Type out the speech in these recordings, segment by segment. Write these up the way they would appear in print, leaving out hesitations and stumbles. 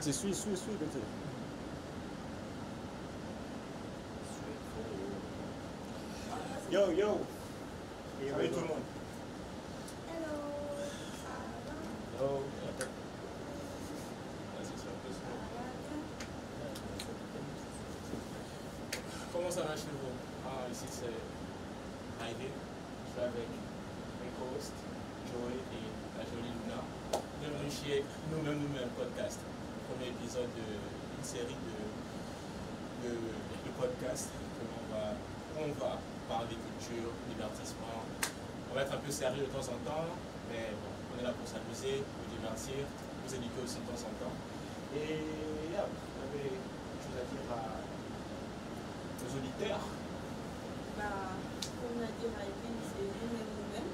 petit, suis, petit. Yo. Salut tout le monde. Hello. Yo. Comment ça va chez vous? Ici c'est Heidi. Je suis avec mes co-hosts, Joey et la jolie Luna. Bienvenue chez nous-mêmes podcast. Premier épisode d'une série de podcasts où on va parler culture, divertissement. On va être un peu sérieux de temps en temps, mais bon, on est là pour s'amuser, vous divertir, vous éduquer aussi de temps en temps. Et vous avez quelque chose à dire aux auditeurs? Comme on a dit, Raïvin, c'est nous-mêmes.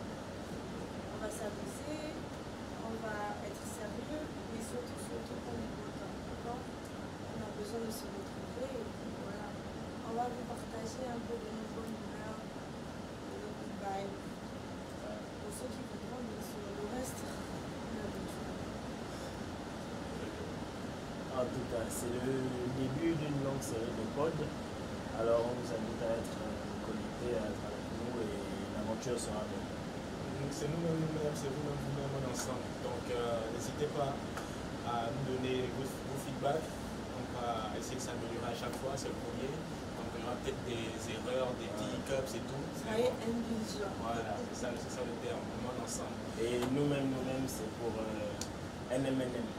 On va s'amuser, on va être sérieux, mais surtout qu'on est content. D'accord? On a besoin de se retrouver. Et voilà. On va vous partager un peu de nos bonnes humeurs, de nos good vibes. Pour ceux qui voudront, bien sûr, le reste, on a besoin. En tout cas, c'est le début d'une longue série de pods. Alors, on vous invite à être connectés, à être avec nous et l'aventure sera belle. C'est nous-mêmes, c'est vous-même, on est ensemble. Donc, n'hésitez pas à nous donner vos feedbacks. On va essayer de s'améliorer à chaque fois, c'est le premier. Donc, il y aura peut-être des erreurs, des petits hiccups et tout. Soyez indulgents. Voilà, c'est ça le terme, on est ensemble. Et nous-mêmes, c'est pour NMNM.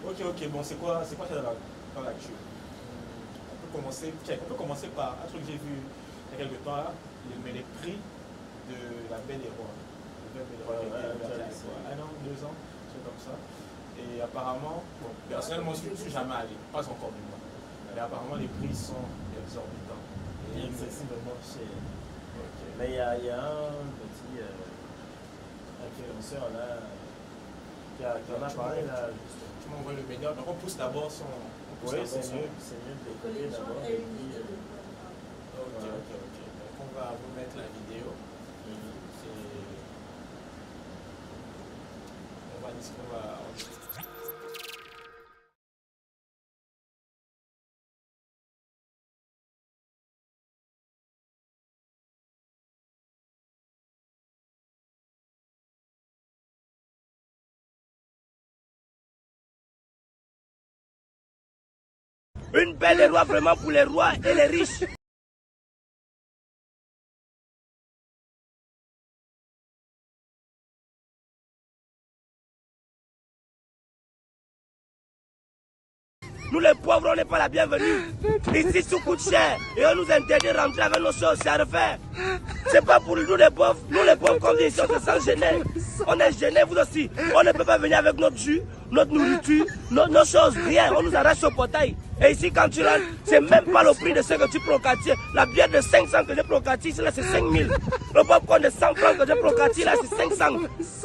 Ok, bon, c'est quoi ça dans l'actu? On peut commencer par un truc que j'ai vu il y a quelques temps là, les prix de la Belle et Rois. Le Belle et Rois, un an, 2 ans, c'est comme ça. Et apparemment, bon, personnellement, je ne suis jamais allé, pas encore du moins. Mais apparemment, les prix sont exorbitants. Et excessivement cher. Okay. Mais il y a un petit influenceur là qui en a parlé là. Tu m'envoies le média, donc on pousse d'abord son. Oui, c'est mieux de Que les l'écouter gens d'abord. aient une idée de Ok. Donc on va vous mettre la vidéo. On va dire ce qu'on va. Une belle des rois vraiment pour les rois et les riches. Nous les pauvres, on n'est pas la bienvenue. Ici, tout coûte cher. Et on nous interdit de rentrer avec nos choses, c'est à refaire. C'est pas pour nous les pauvres. Nous les pauvres, comme ici, on se sent gênés. On est gênés, vous aussi. On ne peut pas venir avec notre jus, notre nourriture, nos choses, rien. On nous arrache au portail. Et ici, quand tu rentres, c'est même pas le prix de ce que tu prends au quartier. La bière de 500 que j'ai pris au quartier, ici, là, c'est 5000. Le popcorn de 100 francs que j'ai pris au quartier, là, c'est 500.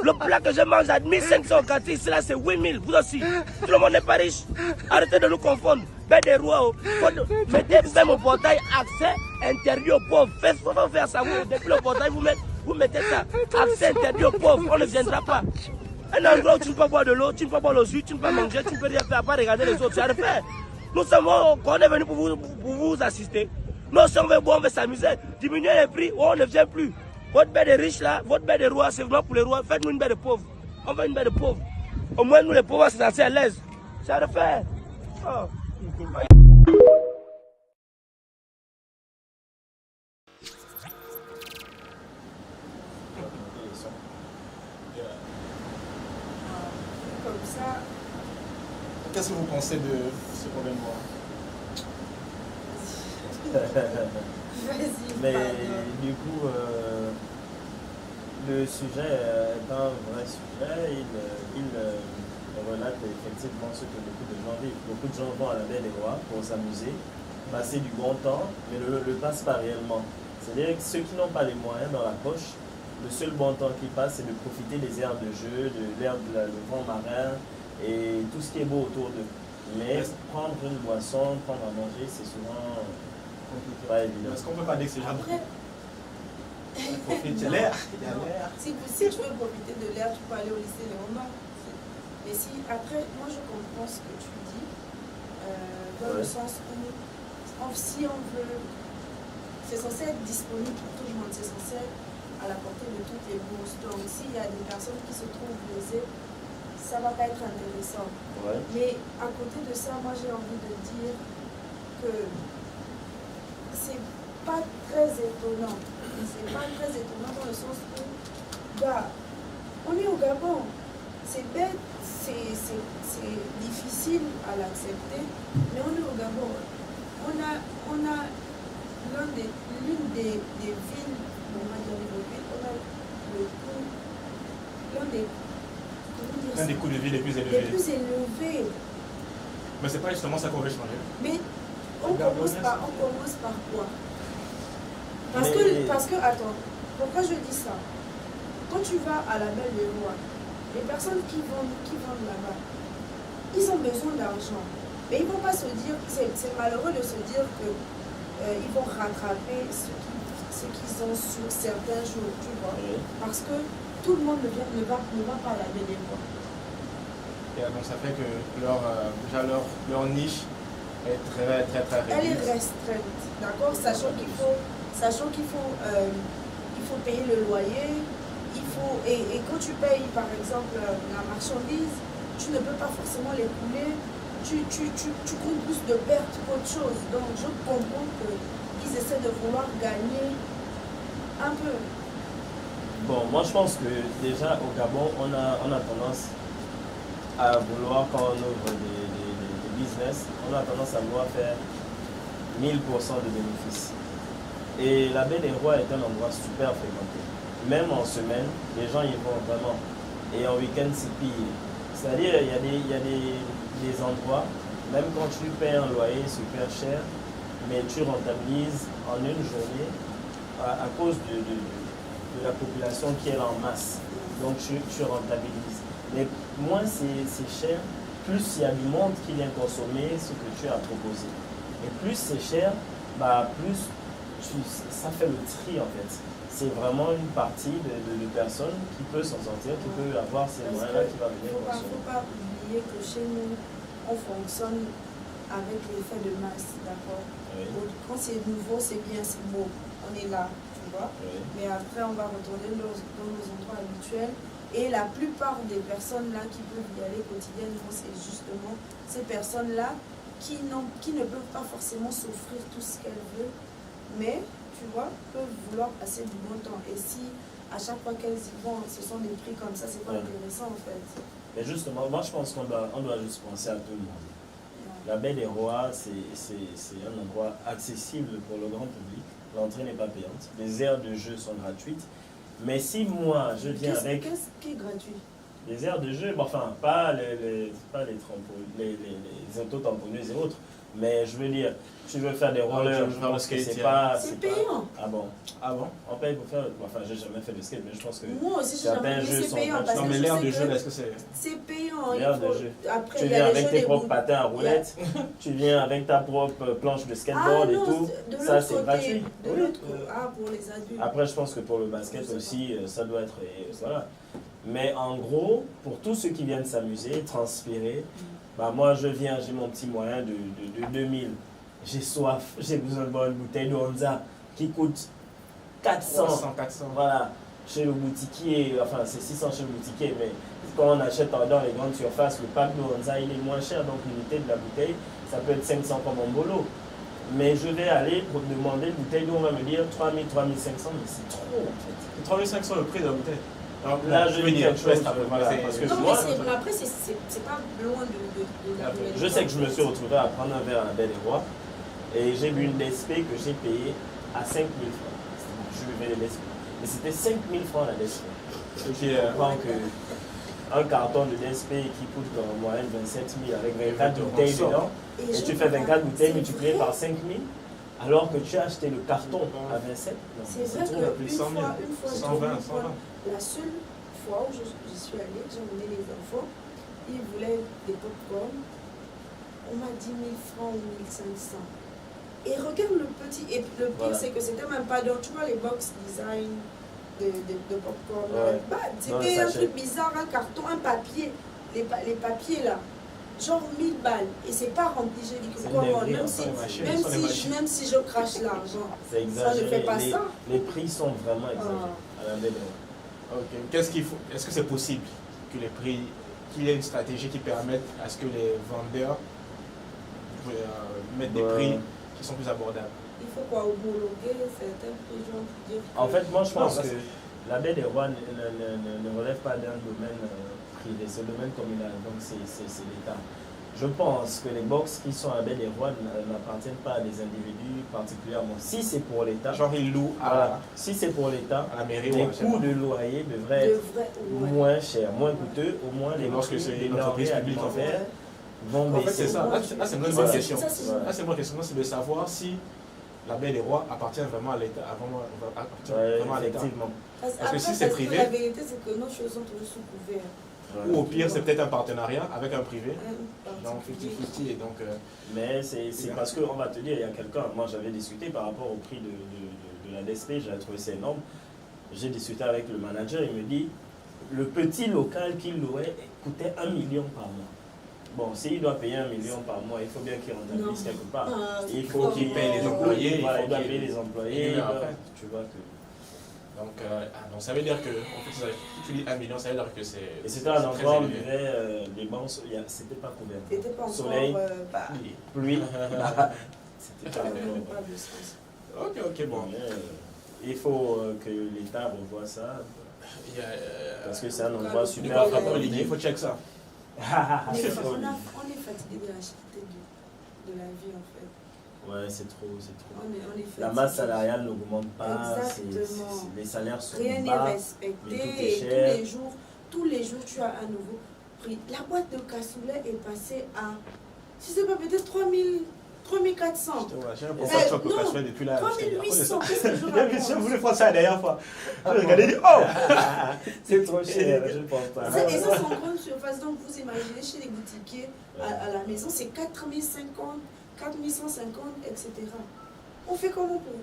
Le plat que je mange à 1500 au quartier, ici, là, c'est 8000. Vous aussi. Tout le monde n'est pas riche. Arrêtez de nous confondre. Belle des rois, mettez même au portail accès interdit aux pauvres. Faites faire ça, vous, depuis le portail, vous mettez ça. Accès interdit aux pauvres, on ne viendra pas. Un endroit où tu ne peux pas boire de l'eau, tu ne peux pas boire le jus, tu ne peux pas manger, tu ne peux rien faire, à part regarder les autres. C'est à refaire. Nous savons qu'on est venu pour vous assister. Nous, si on veut boire, on veut s'amuser. Diminuer les prix, on ne vient plus. Votre belle des riches là, votre belle des rois, c'est vraiment pour les rois. Faites-nous une belle de pauvres. On veut une belle de pauvres. Au moins, nous les pauvres, c'est assez à l'aise. C'est à refaire. Oh. Comme ça. Qu'est-ce que vous pensez de ce problème? Vas-y. Mais pardon. du coup, le sujet est un vrai sujet. Il relate effectivement ce que beaucoup de gens vivent. Beaucoup de gens vont à la Belle et Rois pour s'amuser, passer du bon temps, mais ne le passent pas réellement. C'est-à-dire que ceux qui n'ont pas les moyens dans la poche, le seul bon temps qu'ils passent, c'est de profiter des aires de jeu, de l'air du vent marin et tout ce qui est beau autour d'eux. Mais prendre une boisson, prendre à manger, c'est souvent pas évident. Est-ce qu'on ne peut pas dire que c'est genre Après, profiter de l'air? Il y a l'air. si tu veux profiter de l'air, tu peux aller au lycée Léonard. Mais si, après, moi je comprends ce que tu dis, dans le sens où, si on veut, c'est censé être disponible pour tout le monde, c'est censé être à la portée de toutes les bourses. Donc s'il y a des personnes qui se trouvent lésées, ça va pas être intéressant. Ouais. Mais à côté de ça, moi j'ai envie de dire que c'est pas très étonnant. C'est pas très étonnant dans le sens où, on est au Gabon. C'est bête, c'est difficile à l'accepter, mais on est au Gabon. On a l'une des villes, on va dire les villes, on a le coût, L'un des coûts de vie les plus élevés. Mais c'est pas justement ça qu'on veut changer. Mais on commence par quoi? Parce que, attends, pourquoi je dis ça? Quand tu vas à la Belle des Rois, les personnes qui vendent là-bas, ils ont besoin d'argent. Mais ils ne vont pas se dire, c'est malheureux de se dire qu'ils vont rattraper ce qu'ils ont sur certains jours, tu vois. Parce que tout le monde ne va pas à la Belle des Rois. Et donc ça fait que leur niche est très réduite. Elle est restreinte, d'accord? Sachant qu'il faut payer le loyer, et quand tu payes par exemple la marchandise, tu ne peux pas forcément l'écouler, tu cours plus de pertes qu'autre chose. Donc je comprends qu'ils essaient de vouloir gagner un peu. Bon, moi je pense que déjà au Gabon, on a tendance à vouloir, quand on ouvre des business, on a tendance à vouloir faire 1000% de bénéfices. Et la Baie des Rois est un endroit super fréquenté. Même en semaine, les gens y vont vraiment. Et en week-end, c'est pire. C'est-à-dire, il y a des endroits, même quand tu payes un loyer super cher, mais tu rentabilises en une journée à cause de la population qui est là en masse. Donc tu rentabilises. Mais moins c'est cher, plus il y a du monde qui vient consommer ce que tu as proposé. Et plus c'est cher, plus ça fait le tri en fait. C'est vraiment une partie de personnes qui peut s'en sortir, qui peut avoir ces moyens-là qui va venir consommer. Il ne faut pas oublier que chez nous, on fonctionne avec l'effet de masse, d'accord? Oui. Quand c'est nouveau, c'est bien, c'est beau. On est là, tu vois? Oui. Mais après, on va retourner dans nos endroits habituels. Et la plupart des personnes là qui peuvent y aller quotidiennement, c'est justement ces personnes-là qui ne peuvent pas forcément s'offrir tout ce qu'elles veulent, mais, tu vois, peuvent vouloir passer du bon temps. Et si à chaque fois qu'elles y vont, ce sont des prix comme ça, c'est pas intéressant en fait. Mais justement, moi je pense qu'on doit juste penser à tout le monde. La Baie des Rois, c'est un endroit accessible pour le grand public. L'entrée n'est pas payante. Les aires de jeu sont gratuites. Mais si moi, je viens avec... Qu'est-ce qui est gratuit? Les aires de jeu, enfin, pas les auto-tamponneuses et autres. Mais je veux dire, tu veux faire des rollers, je pense que c'est pas... C'est payant. Ah bon? On paye pour faire... Enfin, j'ai jamais fait de skate, mais je pense que... Moi aussi, j'ai jamais fait, c'est payant. Parce non, mais l'aire de jeu, est-ce que c'est... C'est payant. L'aire de jeu. Après, tu viens avec tes propres patins à roulettes, tu viens avec ta propre planche de skateboard et tout. Ça, c'est gratuit. De l'autre côté. Ah, pour les adultes. Après, je pense que pour le basket aussi, ça doit être... Voilà. Mais en gros, pour tous ceux qui viennent s'amuser, transpirer, moi je viens, j'ai mon petit moyen de 2000. J'ai soif, j'ai besoin de boire une bouteille de Honza qui coûte 400. 400. Voilà, chez le boutiquier, enfin c'est 600 chez le boutiquier, mais quand on achète dans les grandes surfaces, le pack de Honza il est moins cher, donc l'unité de la bouteille, ça peut être 500 comme en bolo. Mais je vais aller pour demander une bouteille d'eau, on va me dire 3000, 3500, mais c'est trop en fait. 3500 le prix de la bouteille. Alors, là, je vais dire quelque chose. Voilà, parce que non, mais après, c'est pas loin de la réalité. Je sais que je me suis retrouvé à prendre un verre à la Belle des Rois et j'ai bu une DSP que j'ai payée à 5000 francs. Je buvais les DSP. Et c'était 5000 francs la DSP. Je comprends qu'un carton de DSP qui coûte en moyenne 27 000 avec 24 bouteilles dedans, et tu fais 24 bouteilles multipliées par 5000. Alors que tu as acheté le carton à 27, c'est vrai qu'une fois, 120. La seule fois où je suis allée, j'ai emmené les enfants, ils voulaient des pop-corn, on m'a dit 1000 francs ou 1500. Et regarde le petit, et le pire c'est que c'était même pas dans, tu vois les box design de pop-corn, c'était un truc bizarre, un carton, un papier. les papiers là, genre 1000 balles, et c'est pas rempli. J'ai dit que C'est comment, une même si je crache l'argent, C'est ça ne exagéré. fait pas ça. Les prix sont vraiment exagérés à la belle. Ok. Qu'est-ce qu'il faut? Est-ce que c'est possible que les prix, qu'il y ait une stratégie qui permette à ce que les vendeurs mettent des prix qui sont plus abordables? Il faut quoi homologuer certains prix, genre pour dire que... En fait, moi je pense Non, que la baie des rois ne relève pas d'un domaine privé, c'est un domaine communal, donc c'est l'État. Je pense que les box qui sont à la baie des rois n'appartiennent pas à des individus particulièrement. Si c'est pour l'État, Genre ils louent voilà. Si c'est pour l'État, à la mairie les ou coûts de loyer devraient être moins chers, moins coûteux, au moins les lorsque c'est prix une des entreprise denrées publique en fait. alimentaires vont En fait, baisser. c'est ça. Là, c'est une bonne Ça, c'est- question. ça, c'est- Voilà. Là, c'est moi question, c'est de savoir si la baie des rois appartient vraiment à l'État. Ouais, Vraiment à l'État. effectivement. Parce que si c'est privé- La vérité, c'est que nos choses sont toujours sous couvert. Ou au pire, c'est peut-être un partenariat avec un privé. Genre particulier. 50-50 et donc... Mais c'est parce qu'on va te dire, il y a quelqu'un, moi j'avais discuté par rapport au prix de la DSP, j'avais trouvé ça énorme. J'ai discuté avec le manager, il me dit, le petit local qu'il louait coûtait 1 million par mois. Bon, s'il doit payer 1 million par mois, il faut bien qu'il rentabilise Non. quelque part. Ah, Il faut qu'il paye les employés, Voilà, il il faut doit qu'il- payer les employés. Et après. Tu vois que... Donc ça veut dire que, en fait, si tu dis 1 million, ça veut dire que c'est... Et c'était un c'est très endroit où élevé. il y avait des bancs, c'était pas couvert. C'était pas encore... Soleil, pluie, c'était ça pas n'avait couvert. pas de sens. Ok, bon. Mais, il faut que l'État revoie ça, Il y a, parce que c'est un endroit Du du super coup, coup, après, fréquenté. il faut check ça. Mais C'est on folie. est fatigué de la cherté de la vie, en fait. Ouais, c'est trop, c'est trop. On est fatigué. La masse salariale n'augmente pas, Exactement. les salaires sont Rien n'est bas. respecté mais tout est et cher. tous les jours, tu as un nouveau prix. La boîte de cassoulet est passée à, je sais pas, peut-être 3400. J'ai l'impression que tu as non, cassoulet depuis là. 3800, qu'est-ce que je Je raconte? voulais faire ça la dernière fois. J'ai regardé et dit oh. C'est trop cher, je pense pas. Et ça, c'est en grande surface. Donc, vous imaginez chez les boutiquiers à la maison, c'est 4050, 4150, etc. On fait comment pour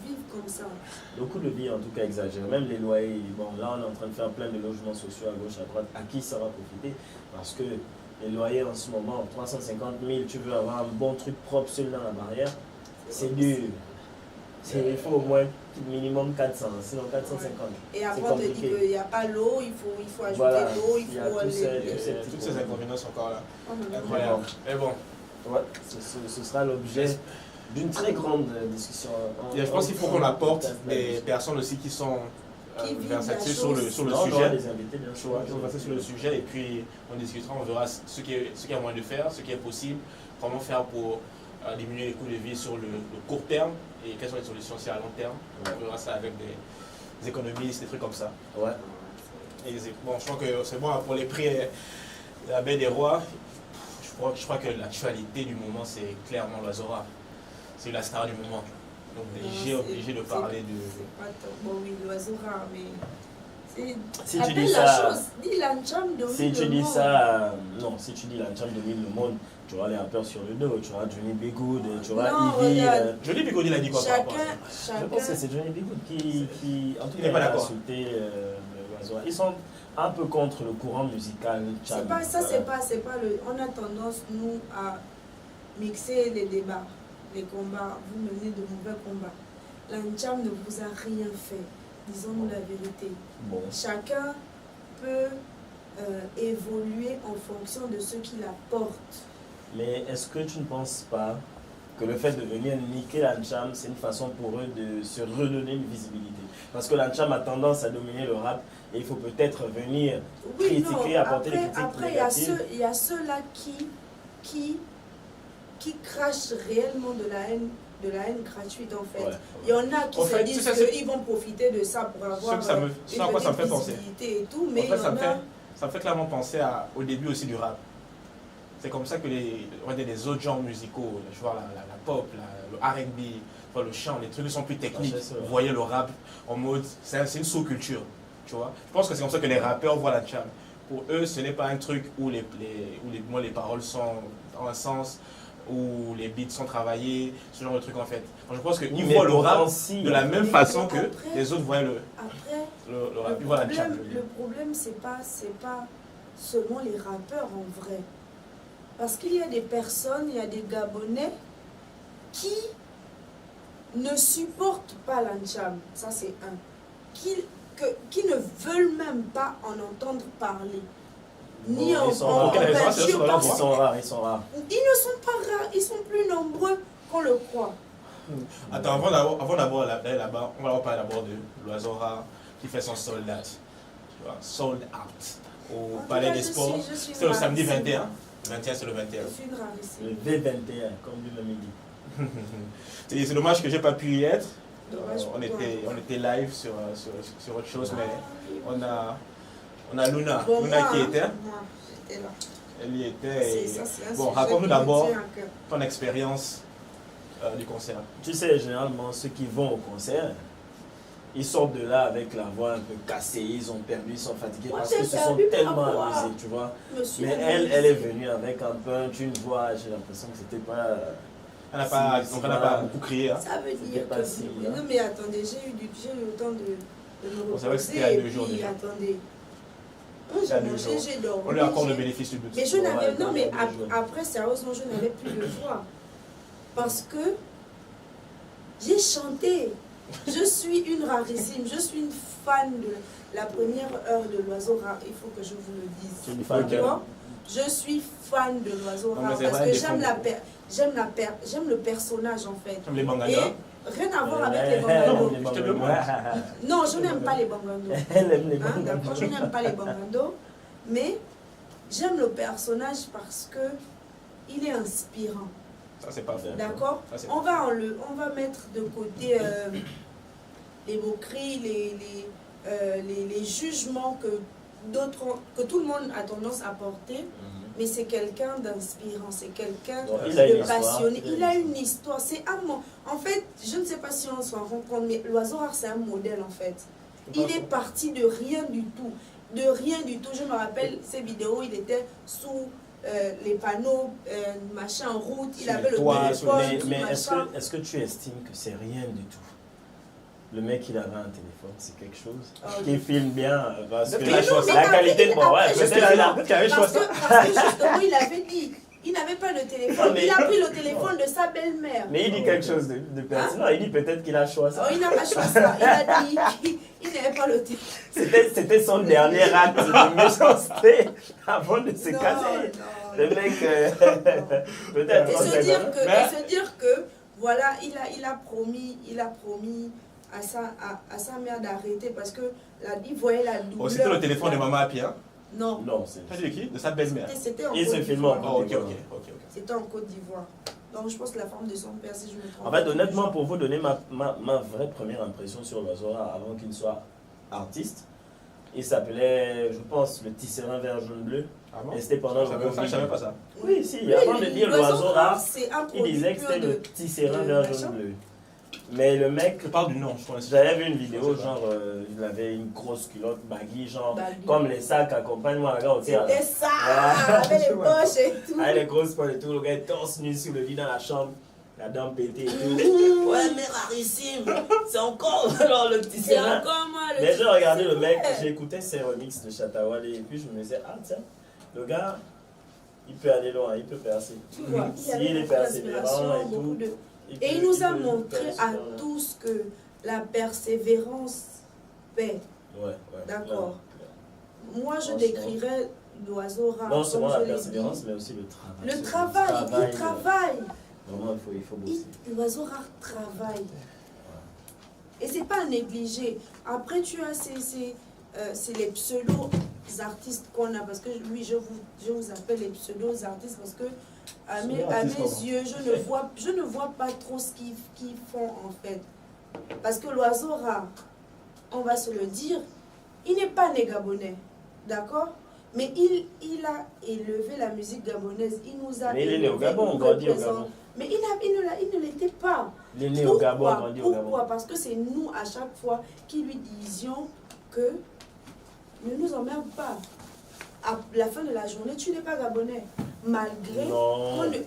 vivre comme ça? Le coût de vie en tout cas exagéré, même les loyers. Bon, là on est en train de faire plein de logements sociaux à gauche, à droite. À qui ça va profiter? Parce que les loyers en ce moment, 350 000, tu veux avoir un bon truc propre seul dans la barrière, c'est dur. Il faut au moins minimum 400, sinon 450. Et après, C'est on te dit compliqué. qu'il n'y a pas l'eau, il faut ajouter Voilà, l'eau, il il y a faut tous ces- aller. tous ces- Toutes ces inconvénients sont encore là. Oh, non, non. Incroyable. Mais bon, Ouais, ce sera l'objet d'une très grande discussion. je pense qu'il faut qu'on apporte des personnes aussi qui sont Qui vivent versatiles la sur le chose. sujet. Les invités, bien Tu sûr. vois, on va passer sur le sujet et puis on discutera, on verra ce qu'il y a moyen de faire, ce qui est possible, comment faire pour diminuer les coûts de vie sur le court terme et quelles sont les solutions aussi à long terme. Ouais. On verra ça avec des économistes, des trucs comme ça. Ouais. Et bon, je crois que c'est bon pour les prix de la baie des rois. Je crois que l'actualité du moment, c'est clairement l'Oiseau-Rap. C'est la star du moment. Donc j'ai obligé de parler de... C'est pas top. Bon, oui, l'oiseau rare, mais. Si tu Appelle dis la ça, chose, dis l'ancham domine si tu le dis monde. ça, non, si tu dis l'ancham domine le monde, tu auras les rappeurs sur le dos, tu auras Johnny B. Good, tu auras Non, Ivy. regarde. Johnny Bigodi l'a dit quoi par rapport à ça? Je pense que Chacun. c'est Johnny B. Good qui en tout Il cas, n'est pas il a d'accord. insulté l'oiseau. Ils sont un peu contre le courant musical. C'est pas, ça, c'est pas le. On a tendance, nous, à mixer les débats, les combats. Vous menez de mauvais combats. L'ancham ne vous a rien fait. Disons-nous la vérité. Bon. Chacun peut évoluer en fonction de ce qu'il apporte. Mais est-ce que tu ne penses pas que le fait de venir niquer l'ancham, c'est une façon pour eux de se redonner une visibilité? Parce que l'ancham a tendance à dominer le rap et il faut peut-être venir critiquer, apporter des critiques après négatives. il y a ceux-là qui crachent réellement de la haine gratuite en fait. Ouais. Il y en a qui En se fait, disent c'est ça, qu'ils vont profiter de ça pour avoir Ce à quoi ça me fait penser. visibilité et tout, mais En il fait, y en a... ça me fait clairement penser au début aussi du rap. C'est comme ça que on va dire des autres genres musicaux, je vois la pop, le R&B, le chant, les trucs qui sont plus techniques. Ah, c'est ça. Vous voyez le rap en mode, c'est une sous-culture, tu vois. Je pense que c'est comme ça que les rappeurs voient la jam. Pour eux, ce n'est pas un truc où les paroles ont un sens, où les beats sont travaillés, ce genre de truc en fait. Je pense qu'ils Mais voient le rap pourtant, si, de la même Mais façon que après- les autres voient le Après, rap. Ils voient la jam. le problème, c'est pas seulement les rappeurs en vrai. Parce qu'il y a des personnes, il y a des Gabonais qui ne supportent pas l'Ancham. Ça, c'est un. Qui ne veulent même pas en entendre parler. Ni Bon, en ils sont rares. peinture. Ils sont rares, ils sont rares. Ils ne sont pas rares, ils sont plus nombreux qu'on le croit. Attends, avant d'avoir là-bas, on va leur parler d'abord de l'oiseau rare qui fait son sold out. Tu vois, sold out. Au Palais des Sports. C'est le samedi 21. Le 21, c'est le 21. Je suis une rarissime. Le V21, comme lui-même dit. C'est dommage que j'ai pas pu y être. Dommage pour On toi. était live sur autre chose, mais on a Luna, Bon, Luna moi, qui était. Moi, j'étais là. Elle y était. Et... C'est un Bon, sujet raconte-nous qui me d'abord tient à cœur. ton expérience du concert. Tu sais, généralement, ceux qui vont au concert, ils sortent de là avec la voix un peu cassée, ils ont perdu, ils sont fatigués Moi, parce j'ai qu'ils se sont perdu ma tellement voix. amusés, tu vois. Monsieur Mais elle est venue avec un punch, une voix, j'ai l'impression que c'était pas... On n'a pas beaucoup crié. Hein. Ça veut C'était dire pas que... si, non, hein. mais attendez, j'ai eu le temps de me On savait que reposer. c'était à 2 Et jours puis, déjà. attendez. Il y a 2 J'ai jours. mangé, j'ai dormi. On lui accorde le j'ai- bénéfice du doute. Mais je n'avais... Ouais, Non, mais pendant 2 jours. après, sérieusement, je n'avais plus de voix. Parce que j'ai chanté. Je suis une rarissime. Je suis une fan de la première heure de l'oiseau rare. Il faut que je vous le dise. Tu es une fan de- D'accord? Je suis fan de l'oiseau Non, mais rare c'est parce vrai, que des j'aime le personnage en fait. Comme les banganas. Et rien à voir avec les banganos. Je te demande. Non, je n'aime pas les banganos. Elle aime les Hein, banganos. d'accord, je n'aime pas les banganos, mais j'aime le personnage parce que il est inspirant. Ça, c'est pas faux. D'accord? Ça, c'est On va mettre de côté les moqueries, les jugements que tout le monde a tendance à porter, mais c'est quelqu'un d'inspirant, c'est quelqu'un Donc, il a une de histoire. passionné. Il a une histoire. C'est en fait, je ne sais pas si on s'en rend compte, mais l'oiseau rare, c'est un modèle en fait. Il est parti de rien du tout. De rien du tout. Je me rappelle ces vidéos, il était sous les panneaux, machin, en route, il Sur avait les le toits, téléphone, tout Mais machin. est-ce que tu estimes que c'est rien du tout? Le mec, il avait un téléphone, c'est quelque chose Ah, qui filme bien parce que Mais la, non, mais la après, qualité de il- bon, ouais, après, peut-être justement, qu'il a- Peut-être qu'il avait Parce choisi. que justement, il avait dit, il n'avait pas de téléphone, Non, mais- il a pris le téléphone de sa belle-mère. Mais il dit quelque chose de pertinent. Il dit peut-être qu'il a choisi. Oh, il n'a pas choisi ça. Il a dit qu'il n'avait pas le téléphone. C'était son dernier acte de méchanceté avant de se Non, casser. non, Le mec, peut-être. Et on sait pas. se dire que voilà, il a promis à sa mère d'arrêter parce que il voyait la douleur. Oh, c'était le téléphone de maman Happy, hein? Non, Non, c'est. T'as dit de qui? De sa belle-mère. c'était en Il Côte se filme d'Ivoire. en Oh, ok. C'était en Côte d'Ivoire. Donc je pense que la femme de son père, si je me trompe. En fait, honnêtement, pour vous donner ma vraie première impression sur l'oiseau rare avant qu'il soit artiste, il s'appelait, je pense, le tisserand vert jaune bleu. Ah bon? Et c'était pendant Je le savais Covid. pas ça. Oui, si, Oui, avant de dire l'oiseau rare, c'est un il produit disait que pur c'était de... le tisserand de vert machin. jaune bleu. Mais le mec, Je parle du nom, je pense. j'avais vu une vidéo, genre, il avait une grosse culotte baggy, genre, Baggy. comme les sacs accompagnement à la gare au tir. C'était ça, Ah, avec les poches et tout. Avec les grosses poils et tout, le gars est torse nu sur le lit dans la chambre, la dent pétée et tout. Ouais, mais rarissime, c'est encore alors le petit C'est serrant. encore moi le Mais j'ai regardé le mec, Ouais. j'écoutais ses remixes de Chatawale et puis je me disais, ah tiens, le gars, il peut aller loin, il peut percer. Tu vois, il y avait S'il est beaucoup persévérant d'inspiration, et beaucoup tout. de... il Et il peut- nous a peut montré percer à loin. tous que la persévérance paie. Ouais, ouais. D'accord. Moi, je Franchement. décrirais l'oiseau rare. Non comme seulement je la l'ai persévérance, dit. mais aussi le travail. Le travail, il travaille. Vraiment, il faut bosser. L'oiseau rare travaille. Et c'est pas à négliger. Après, tu as c'est les pseudo-artistes qu'on a. Parce que lui, je vous appelle les pseudo-artistes parce que à mes yeux, je ne vois pas trop ce qu'ils font en fait. Parce que l'oiseau rare, on va se le dire, il n'est pas né gabonais. D'accord? Mais il a élevé la musique gabonaise. Il nous a Mais il est né au élevé, Gabon, on nous grandit au représente. Gabon. Mais il ne l'était pas. Il est né au Gabon, grandi au Gabon. Pourquoi? Parce que c'est nous, à chaque fois, qui lui disions que ne nous emmerde pas. À la fin de la journée, tu n'es pas gabonais. Malgré Non. qu'on ne...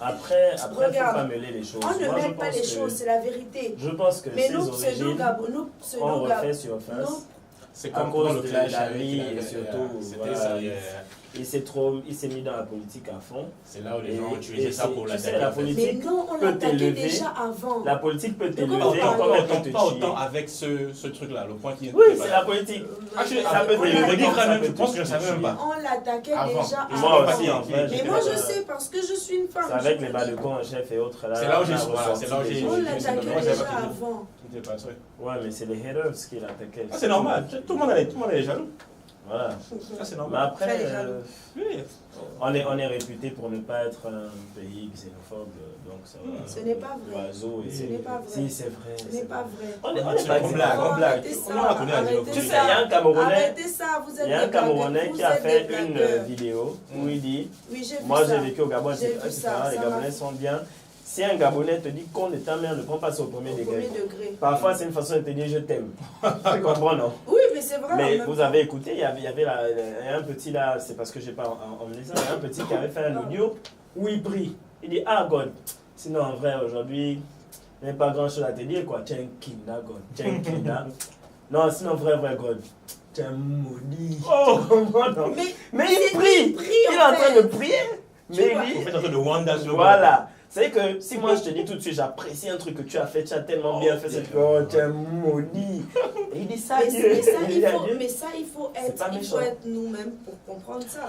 Après, il ne faut Regarde, pas mêler les choses. on ne Moi, je mêle pas pense les que- choses, c'est la vérité. Je pense que Mais ses nos origines, pseudo-gabonais, on refait surface. C'est à comme cause pendant le de clash la avec vie la- et surtout, c'était voilà, ça, il s'est mis dans la politique à fond. c'est là où les Et- gens et utilisaient ça c'est- pour tu l'attaquer. sais, la en fait. politique Mais non, on peut l'attaquait t'élever. déjà avant. La politique peut De t'élever quoi on parle? comme elle peut te Pas autant chier. avec ce truc-là, le point qui est. Oui, c'est la politique. Ah, je Ça peut on t'élever l'attaquait- comme ça même, peut je te pense que je te savais même chier. pas. On l'attaquait Avant. déjà Et Moi avant. aussi, en fait. Mais moi, je sais parce que je suis une femme. C'est avec je les te bas dis. de camp, chef et autres. C'est là où j'ai on a voilà, c'est là où ressorti j'ai. des On choses. l'attaquait moi, j'avais déjà pas tout. avant. C'était pas truc. Ouais, mais c'est les haters qui l'attaquaient. Ah, c'est normal, tout le monde est jaloux. Voilà. Ça, c'est Mais normal. après, Très jaloux. Oui. on est réputé pour ne pas être un pays xénophobe, donc ça va. Ce n'est pas vrai. L'oiseau et- Ce n'est pas vrai. Si, c'est vrai. Ce n'est pas vrai. On est On pas blague, xénophobe. on blague. Arrêtez ça, On la connaît, la arrêtez xénophobie. Tu sais, ça. il y a un Camerounais, Arrêtez ça, vous êtes il y a un des blagueurs. Camerounais Vous qui a êtes fait des une blagueurs. vidéo où il dit Oui, j'ai vu moi ça. j'ai vécu au Gabon, J'ai etc. vu ça, Les ça Gabonais m'a- sont bien. Si un Gabonais te dit qu'on est ta mère, ne prends pas ça au premier Au degré. premier degré. Parfois, c'est une façon de te dire je t'aime. Tu comprends, non? Oui, mais c'est vrai. en Mais même vous temps. avez écouté, il y avait un petit là, c'est parce que j'ai pas emmené ça, il y a un petit qui avait fait un audio où il prie. Il dit ah God, sinon en vrai aujourd'hui, il n'y a pas grand chose à te dire quoi. Tiens Kina God, tiens Kina. Non, sinon vrai God, tiens maudit. Oh. Tu comprends, non? Mais il c'est prie, il prie, il est en en train fait. de prier. Tu Mais vois. il On dit, fait un truc de Wanda sur le voilà. C'est que si moi je te dis tout de suite, j'apprécie un truc que tu as fait, tu as tellement bien fait cette oh, tu es maudit. Et il dit ça, Mais, Dieu. mais ça, Il il dit à faut, Dieu. mais ça, il faut C'est être, pas il méchant. faut être nous-mêmes pour comprendre ça.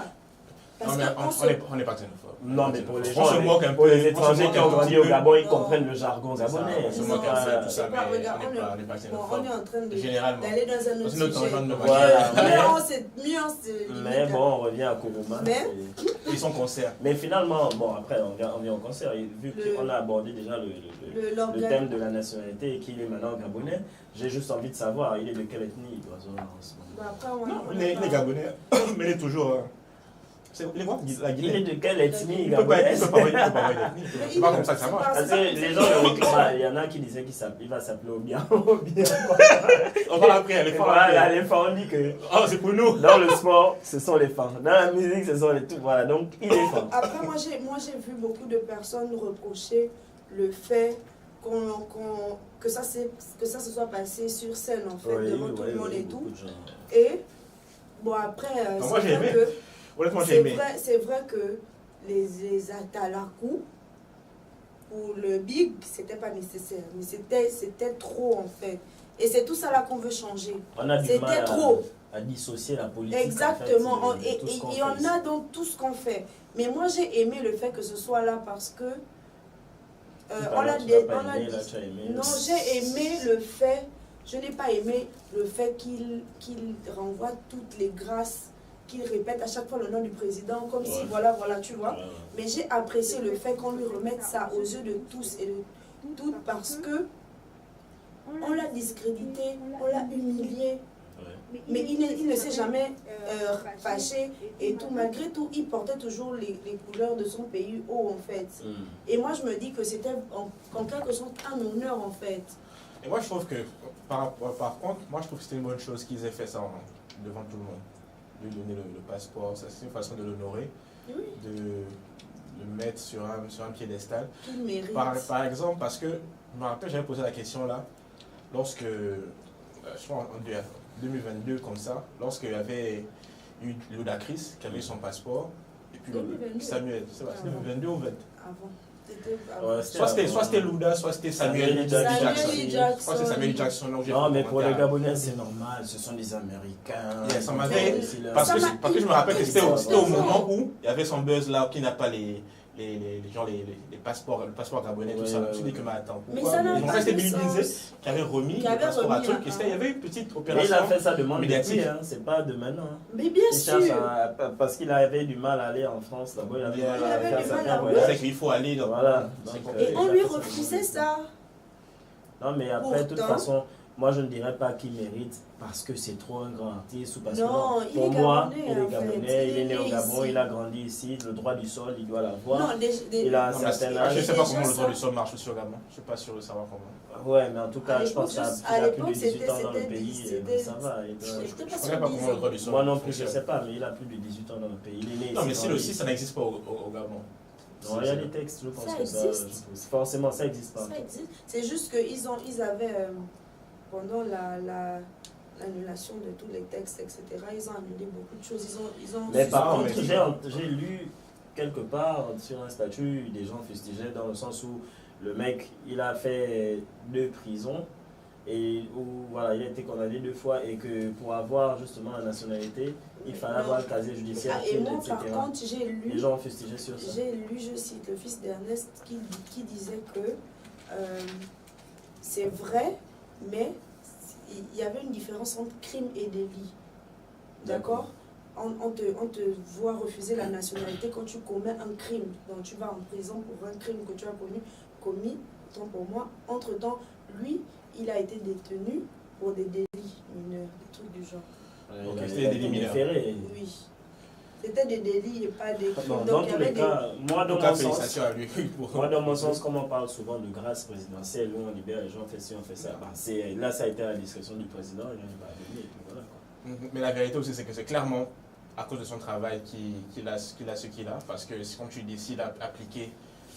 Parce Non, mais qu'on se... on n'est pas xénophobe. Non, mais pour les On gens, se moque un pour peu. les étrangers qui ont grandi au Gabon, ils Non. comprennent le jargon gabonais. On se Non, moque un peu, tout c'est ça, pas- mais regarde, on n'est pas Bon, xénophobe. on est en train de Généralement. d'aller dans un C'est autre notre sujet. genre de Voilà. Mieux on se limite Mais à- bon, on revient à Kourouma. Mais- c'est- Ils sont concert. Mais finalement, bon, après, on vient au concert. Et vu Le- qu'on a abordé déjà le l'organe. thème de la nationalité et qu'il est maintenant gabonais, j'ai juste envie de savoir, il est de quelle ethnie, l'oiseau, là, en ce moment? Bah, après, on Non, on les a pas- Gabonais, mais il est toujours. Les quoi la Il est Guinée. de quelle ethnie Il peut pas gabonaise? parler d'ethnie. C'est pas comme ça que ça marche. Parce que les gens, il y en a qui disaient qu'il va s'appeler Obia. Obia. On va après, les Et femmes. voilà, les femmes, on dit que Oh, c'est pour nous. dans le sport, ce sont les femmes. Dans la musique, ce sont les tout. Voilà, donc il est femme. Après, moi, j'ai vu beaucoup de personnes reprocher le fait que ça se soit passé sur scène, en fait, devant tout le monde et tout. Et, bon, après, Non, moi, j'ai vrai aimé. que... Honnêtement, j'ai aimé. C'est vrai que les atalakou pour le big, c'était pas nécessaire. Mais c'était trop, en fait. Et c'est tout ça là qu'on veut changer. On a du C'était mal trop. à dissocier la politique. Exactement. En fait, Et tout ce qu'on et on fait. a donc tout ce qu'on fait. Mais moi, j'ai aimé le fait que ce soit là parce que... on l'a dit. Non, j'ai aimé le fait... Je n'ai pas aimé le fait qu'il renvoie toutes les grâces, qu'il répète à chaque fois le nom du président, comme si voilà, tu vois. Mais j'ai apprécié le fait qu'on lui remette ça aux yeux de tous et de toutes parce que on l'a discrédité, on l'a humilié. Mais il ne s'est jamais fâché et tout. Malgré tout, il portait toujours les couleurs de son pays haut en fait. Et moi je me dis que c'était en quelque sorte un honneur en fait. Et moi, je trouve que, par contre, moi, je trouve que c'était une bonne chose qu'ils aient fait ça devant tout le monde. Lui donner le passeport, ça, c'est une façon de l'honorer, Oui. de le mettre sur un piédestal. Qu'il mérite. Par exemple, parce que, je me rappelle, j'avais posé la question là, lorsque, je crois en 2022, comme ça, lorsqu'il y avait eu Ludacris qui avait eu son passeport, et puis 2022. Samuel, c'est vrai, c'était 2022 ou 20? Avant. C'était Ouais, avant. Soit c'était Luda, soit c'était Samuel L. Samuel Jackson. L. Je crois que c'est Samuel Jackson. donc j'ai Non, fait mais un pour les commentaire. Gabonais, c'est normal. Ce sont des Américains. Yeah, ça Ils m'avait- ont aussi leur- Parce que je me rappelle que c'était au Ouais. moment où il y avait son buzz là, qui n'a pas les passeports, le passeport gabonais, tout Ouais, ça. ouais, Je me suis dit ouais. que, mais attends, Mais pourquoi ça n'a ils ont pas resté de Billy Lindsay sens. qui avait remis Qui le avait passeport à remis truc. un- Et c'était- il y avait une petite Mais il opération. a fait ça de demande médiatique. depuis, hein. C'est pas de maintenant. hein. Mais bien Il sûr. cherche parce qu'il avait du mal à aller en France. D'abord, il avait du mal Il à avait faire du mal certains à- Il voyages. disait qu'il faut aller dans. Voilà. C'est Donc, compliqué. Et on lui refusait ça. Non, mais après, de toute Pourtant- façon, moi je ne dirais pas qu'il mérite parce que c'est trop un grand artiste ou parce que Non, il pour est moi, Gabonais, il est en fait. Gabonais, il est né au né Gabon, ici. il a grandi ici, le droit du sol, il doit l'avoir. Non, Il a un Non, mais certain je âge. ne sais pas Déjà comment le droit ça. du sol marche sur Gabon. Je ne suis pas sûr de savoir comment. Ouais, mais en tout cas, À je pense l'époque, qu'il à a plus de l'époque, 18 ans dans le c'était- pays, c'était- ça va. il doit- J'étais Je pas ne connais sûre pas comment le droit qu'ils du sol Moi non plus, je fonctionne. sais pas, mais il a plus de 18 ans dans le pays. Il est né Non, mais ici, si grandi aussi, ici. ça n'existe pas au Gabon. Non, il y a des textes, je pense Ça que ça. existe. Forcément, ça existe pas. Ça existe. C'est juste qu'ils avaient, pendant l'annulation de tous les textes, etc. Ils ont annulé beaucoup de choses. Ils ont Mais par Non, contre, mais- j'ai lu quelque part sur un statut, des gens fustigeaient dans le sens où le mec, il a fait 2 prisons et où voilà, il a été condamné 2 fois et que pour avoir justement la nationalité, il fallait Non. avoir le casier judiciaire, Et moi, etc. par contre, Les gens fustigeaient sur ça. j'ai lu, je cite le fils d'Ernest qui disait que c'est vrai, mais il y avait une différence entre crime et délit. D'accord? On te voit refuser la nationalité quand tu commets un crime. Donc tu vas en prison pour un crime que tu as commis. Autant pour moi, entre-temps, lui, il a été détenu pour des délits mineurs, des trucs du genre. Ouais, Ok, il a c'était été des délits mineurs. différé. Oui. C'était des délits et pas des crimes. Bon, Donc dans il y tous les avait des... cas, moi dans En tout cas, mon sens, félicitations à lui. pour- moi, dans mon sens, comme on parle souvent de grâce présidentielle, où on libère les gens, on fait ci, on fait ça, bah, là, ça a été à la discrétion du président, il va venir et puis voilà. Quoi. Mais la vérité aussi, c'est que c'est clairement à cause de son travail qu'il a ce qu'il a. Parce que quand tu décides d'appliquer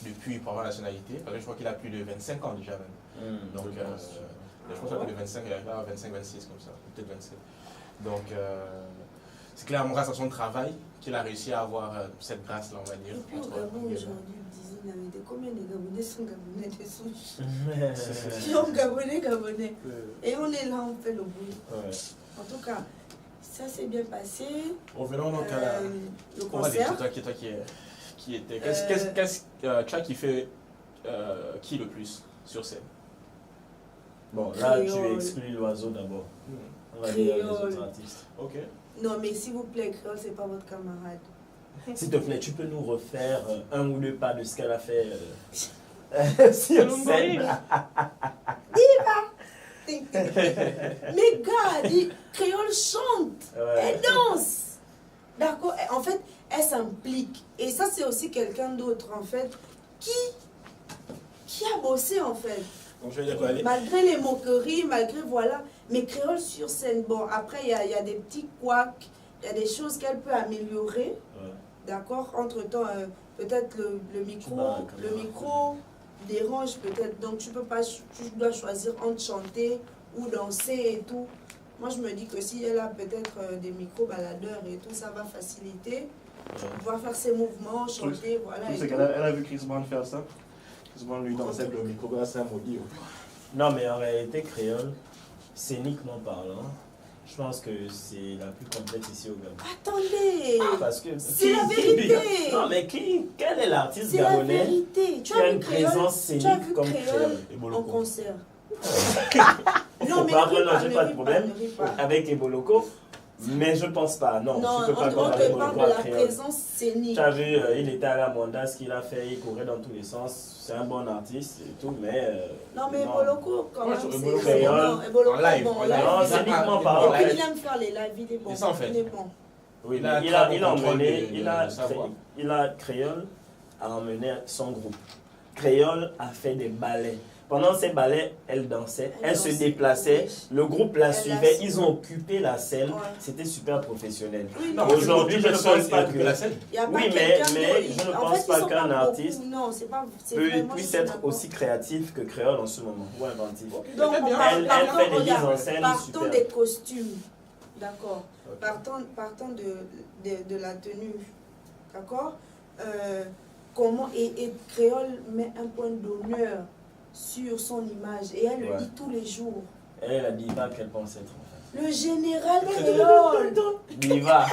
depuis pour avoir la nationalité, parce que je crois qu'il a plus de 25 ans déjà même. Donc, je pense qu'il a plus de 25, il a 25, 26 comme ça, peut-être 27. Donc, c'est clairement grâce à son travail qu'il a réussi à avoir cette grâce-là, on va dire. Et puis au entre- Gabon, entre- aujourd'hui, ils disaient la vérité. Combien de Gabonais sont Gabonais de souche? Ouais. Ils sont Gabonais. Et on est là, on fait le boulot. Ouais. En tout cas, ça s'est bien passé. Revenons donc à la... Le On va dire, concert. toi qui était... Tu as kiffé qui le plus sur scène? Bon, là, tu Créole. exclus l'oiseau d'abord. On va dire les Créole. autres artistes. Ok. Non, mais s'il vous plaît, Créole, c'est pas votre camarade. S'il te plaît, tu peux nous refaire 1 ou 2 pas de ce qu'elle a fait sur scène. Mais gars, Créole chante, Ouais. elle danse. D'accord? En fait, elle s'implique. Et ça, c'est aussi quelqu'un d'autre, en fait, qui a bossé, en fait. Donc je vais dire quoi aller. Malgré les moqueries, malgré voilà. Mais Créole sur scène, bon, après, il y a des petits couacs, il y a des choses qu'elle peut améliorer. Ouais. D'accord? Entre-temps, peut-être le micro dérange peut-être. Donc, tu dois choisir entre chanter ou danser et tout. Moi, je me dis que si elle a peut-être des micro-baladeurs et tout, ça va faciliter. Pouvoir faire ses mouvements, chanter, voilà. Tu et sais tout. qu'elle a vu Chris Brown faire ça. Chris Brown lui dansait le micro grâce à un maudit. Non, mais en réalité, Créole, scéniquement parlant, je pense que c'est la plus complète ici au Gabon. Attendez! Parce que C'est la vérité! Non, mais quel est l'artiste C'est la gabonais vérité! Tu qui a as vu une Créole? présence Tu as scénique vu comme Créole Créole? Et en Boloko. concert? Non, mais ne ris non, pas, j'ai ne pas de ris problème ne ris pas. avec Eboloko, mais je pense pas. Non, Non, tu peux pas on comparer te parle Eboloko de à la Créole. présence scénique. Tu as vu, il était à la Monda, ce qu'il a fait, il courait dans tous les sens. C'est un bon artiste et tout, mais. Non, mais Boloko, quand Moi, même, je trouve c'est Boloko, non, Boloko, en live, bon, en live, live. Non, il est scéniquement bon. parlant. Et puis, il aime faire les lives, il est bon. C'est ça, en fait. Il est bon. Oui, Il a mais un il a contrôle emmené, de sa voix. il a Créole a emmené son groupe. Créole a fait des ballets. Pendant ces ballets, elle dansait, elle se dansait, déplaçait, oui. le groupe la Elle suivait, la ils ont occupé la scène, Ouais. c'était super professionnel. Oui, Non, mais Aujourd'hui, je ne pense pas que la scène. il y a pas oui, quelqu'un mais d'autre. je ne En pense fait, pas ils sont qu'un beaucoup. artiste Non, c'est pas. C'est vrai, moi, je puisse suis être d'accord. aussi créatif que Créole en ce moment, ou inventif. Donc, Très bien. Elle fait des mises en regarde, scène partons super. des costumes, d'accord. Ok. Partons de la tenue, d'accord. Comment et Créole met un point d'honneur sur son image et elle le Ouais. dit tous les jours. Elle a dit pas qu'elle pense être en Le général Créole, fait. Diva.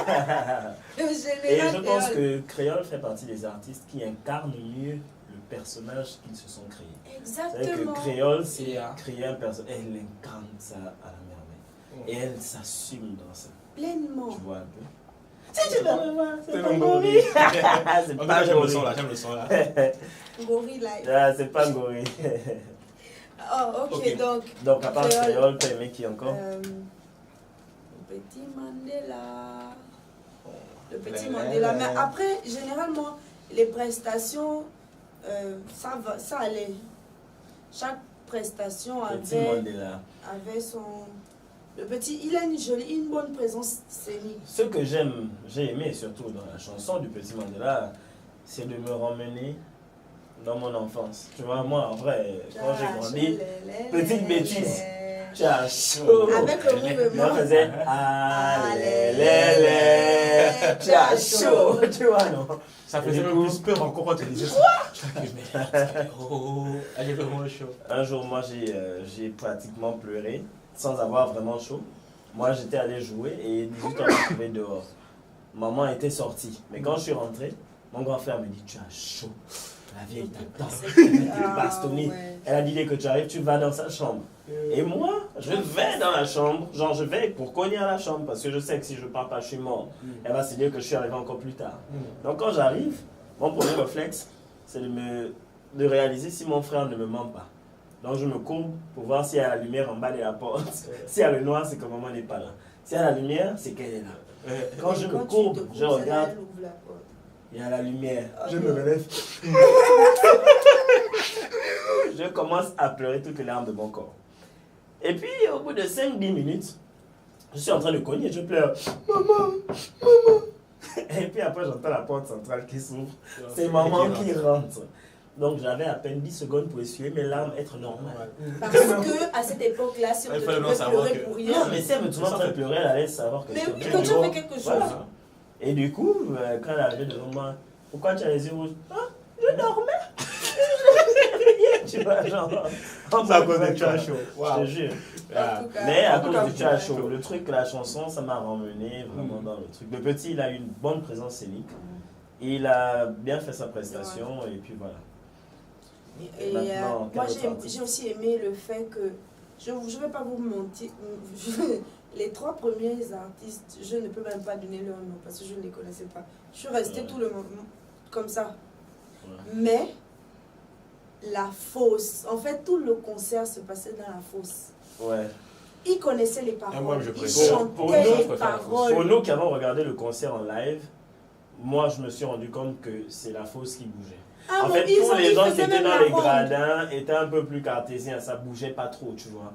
le Et général je pense Créole. que Créole fait partie des artistes qui incarnent mieux le personnage qu'ils se sont créés. C'est vrai Exactement. que Créole, c'est Yeah. créer un personnage. Elle incarne ça à la merveille. Et elle s'assume dans ça. Pleinement. Tu vois un peu. Si tu veux me voir, c'est C'est pas mon gorille. gorille. C'est En tout pas cas, j'aime le son gorille. là, j'aime le son là. Gorille live. Ah, c'est pas gorille. Oh, ok, Ok. donc. Donc, à part Créole. Créole, t'as aimé qui encore? Le petit Mandela. Le petit Ouais. Mandela. Mais après, généralement, les prestations, ça va, ça allait. Chaque prestation Petit avait Mandela. son. Le petit, il a une bonne présence scénique. Ce que j'ai aimé surtout dans la chanson du Petit Mandela, c'est de me ramener dans mon enfance. Tu vois, moi, en vrai, quand j'ai grandi, petite bêtise. Tu as chaud. Avec le mouvement. On faisait Alélélé. Tu as chaud. Tu vois, non? Ça faisait Et du même coup- plus peur encore quand tu disais ça. Je crois que j'ai vraiment chaud. Un jour, moi, j'ai pratiquement pleuré sans avoir vraiment chaud. Moi, j'étais allé jouer et 18 heures, je me trouvais dehors. Maman était sortie. Mais quand je suis rentré, mon grand frère me dit, tu as chaud. La vieille t'attend. Elle te bastonner. Elle a dit, dès que tu arrives, tu vas dans sa chambre. Et moi, je vais dans la chambre. Genre, je vais pour cogner à la chambre parce que je sais que si je pars pas, je suis mort. Elle va se dire que je suis arrivé encore plus tard. Donc, quand j'arrive, mon premier réflexe, c'est de réaliser si mon frère ne me ment pas. Donc, je me courbe pour voir s'il y a la lumière en bas de la porte. S'il y a le noir, c'est que maman n'est pas là. S'il y a la lumière, c'est qu'elle est là. Quand je me courbe, je regarde, il y a la lumière. Je me relève. Je commence à pleurer toutes les larmes de mon corps. Et puis, au bout de 5-10 minutes, je suis en train de cogner, je pleure. Maman, maman. Et puis après, j'entends la porte centrale qui s'ouvre. C'est maman qui rentre. Donc, j'avais à peine 10 secondes pour essuyer mes larmes, être normal. Parce que à cette époque-là, si on te trouvait pleurer pour rien. Non, mais si elle me trouvait en train de pleurer, elle allait savoir que Mais je oui, pleurais. quand tu fais quelque chose. Voilà. Et du coup, quand elle est arrivée devant moi, pourquoi tu as les yeux rouges? Ah, je dormais. Tu vois, genre. C'est à cause de tu as chaud. Je te jure. En tout cas, Mais à en tout cause cas, du tu as chaud, le truc, la chanson, ça m'a ramené vraiment dans le truc. Le petit, il a eu une bonne présence scénique. Il a bien fait sa prestation et puis voilà. Et maintenant, moi, quel autre artiste? j'ai aussi aimé le fait que, je ne vais pas vous mentir, les 3 premiers artistes, je ne peux même pas donner leur nom parce que je ne les connaissais pas. Je suis restée tout le moment comme ça. Ouais. Mais la fosse, en fait, tout le concert se passait dans la fosse. Ouais. Ils connaissaient les paroles, moi, je ils préfère. Pour chantaient nous, les je préfère la fosse. paroles. Pour nous qui avons regardé le concert en live, moi je me suis rendu compte que c'est la fosse qui bougeait. Ah, En bon, fait, tous les ils gens qui faisaient étaient même dans la les ronde. gradins étaient un peu plus cartésiens, ça bougeait pas trop, tu vois.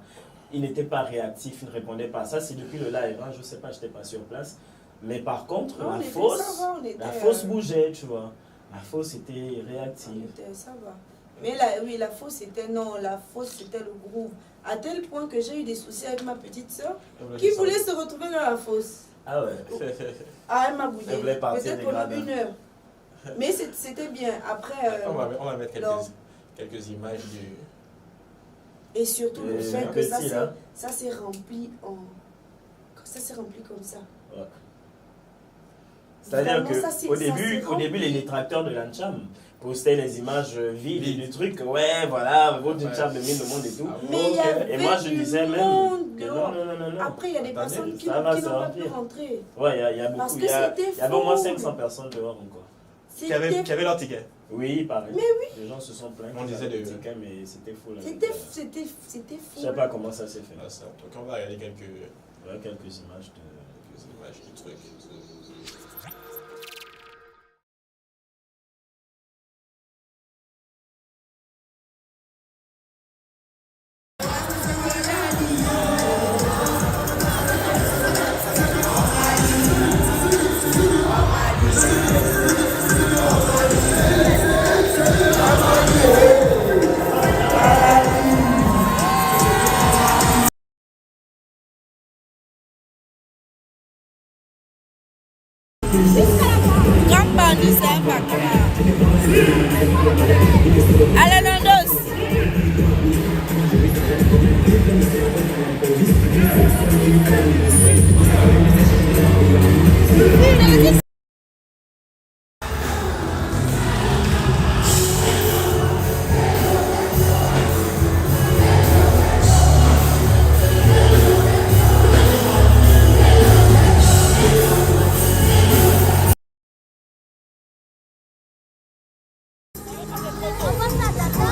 Ils n'étaient pas réactifs, ils ne répondaient pas. Ça, c'est depuis le live, hein. Je sais pas, je n'étais pas sur place. Mais par contre, Non, on la était- fosse, ça va, on était, la fosse bougeait, tu vois. La fosse était réactive. Ça va. Mais oui, la fosse c'était le groove. À tel point que j'ai eu des soucis avec ma petite soeur qui voulait se retrouver dans la fosse. Ah ouais. Ah, elle m'a Elle voulait bouillé. partir Peut-être des pendant gradins. 1 heure. Mais c'était bien. Après, On va mettre non. quelques images du. et surtout le Et fait un que ça petit, là. s'est rempli en. Ça s'est rempli comme ça. Ouais. C'est-à-dire Vraiment, ça, c'est- qu'au ça, début, c'est au début, les rempli. détracteurs de l'Ancham postaient les images vides du truc. Ouais, voilà, votre Ancham domine le monde et tout. Ah, Mais il y ok. avait Et moi, je du disais même monde que dehors. non. Après, il y a des Attendez, personnes qui ça va n'ont se pas pu remplir. rentrer. Ouais, il y a beaucoup. Parce que Il y c'était avait au moins full. 500 personnes dehors encore. Qui avait leur ticket. Oui, pareil. Mais oui. Les gens se sont plaints. On qu'ils disait avaient de- des tickets, mais c'était fou. là. C'était Je fou. sais pas comment ça s'est fait. Ah, ça. Donc on va regarder quelques Ouais, quelques images de. images du truc. Campani Savakra. Alalandos. Vamos a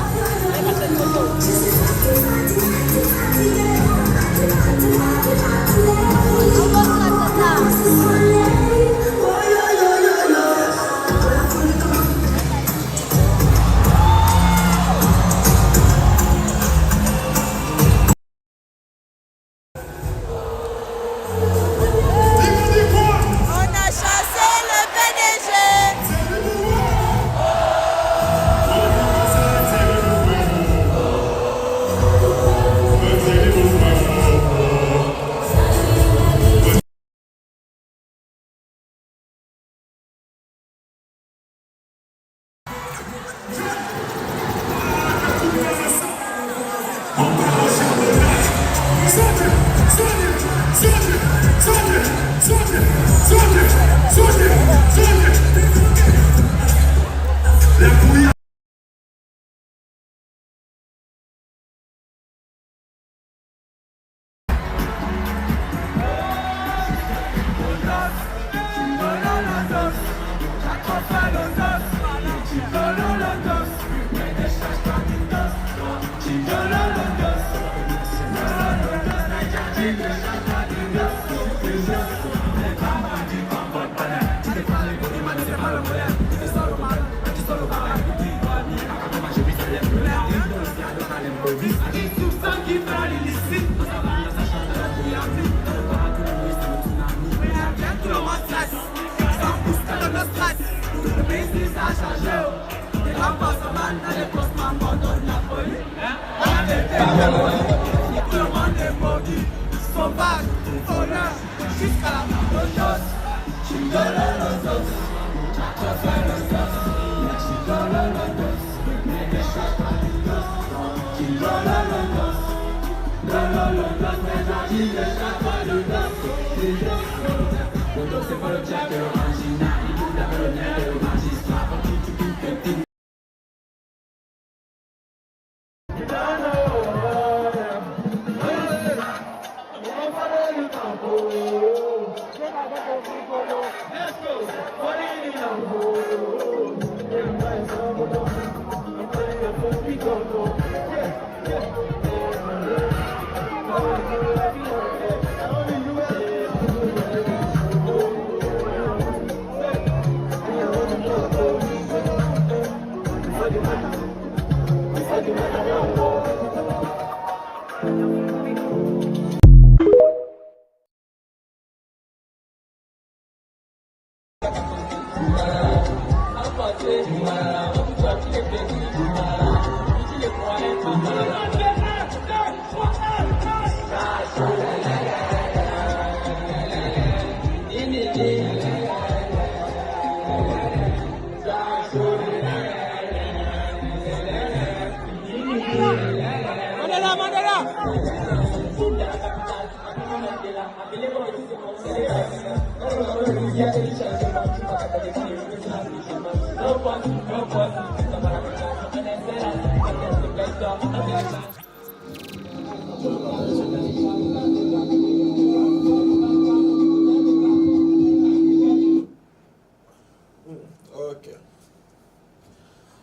Ok.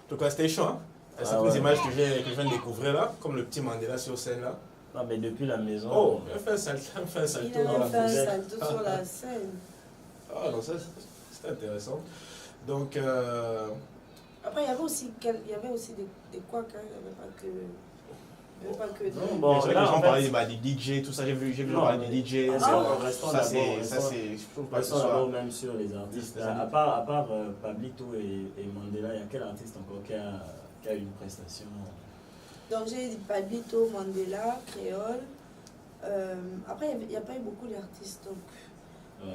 Donc c'était chaud, hein? C'est Ah les ouais. images que je viens de découvrir là, comme le petit Mandela sur scène là. Non, mais depuis la maison. Oh, il a fait un Il salto a dans la fait un fougère. salto sur la scène. Ah non, ça c'est intéressant. Donc, Après, il y avait aussi des couacs, hein. Il n'y avait pas que des... Non, bon, c'est vrai que là, les gens en parlaient fait, des DJ, tout ça, j'ai vu Non, parler mais- des DJ. restons Ça c'est, d'abord, je trouve pas que ce Restons d'abord soit. même sur les artistes. Les À part Pablito et Mandela, il y a quel artiste encore qui a une prestation? Donc j'ai dit Pablito, Mandela, Créole. Après, il n'y a pas eu beaucoup d'artistes. Donc, Ouais.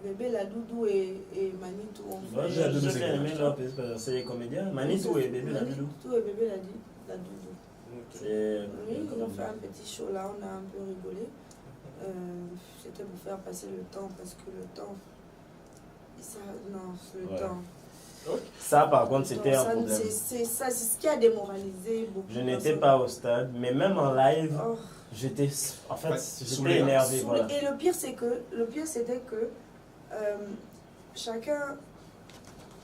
Bébé La Doudou et Manitou ont Moi, fait. j'ai Doudou, bien aimé leur pièce, c'est les comédiens. Manitou et Bébé la Doudou. Manitou et Bébé La Doudou. C'est. Oui, ils ont fait un petit show là, on a un peu rigolé. C'était pour faire passer le temps parce que le temps. Le Ouais. temps. Ça, par contre, c'était un Ça, problème. c'est ce qui a démoralisé beaucoup. Je n'étais pas au stade, mais même en live, Oh. j'étais. En fait, Ouais, j'étais saoulé, hein. énervé. Saoulé. Voilà. Et le pire, c'était que chacun,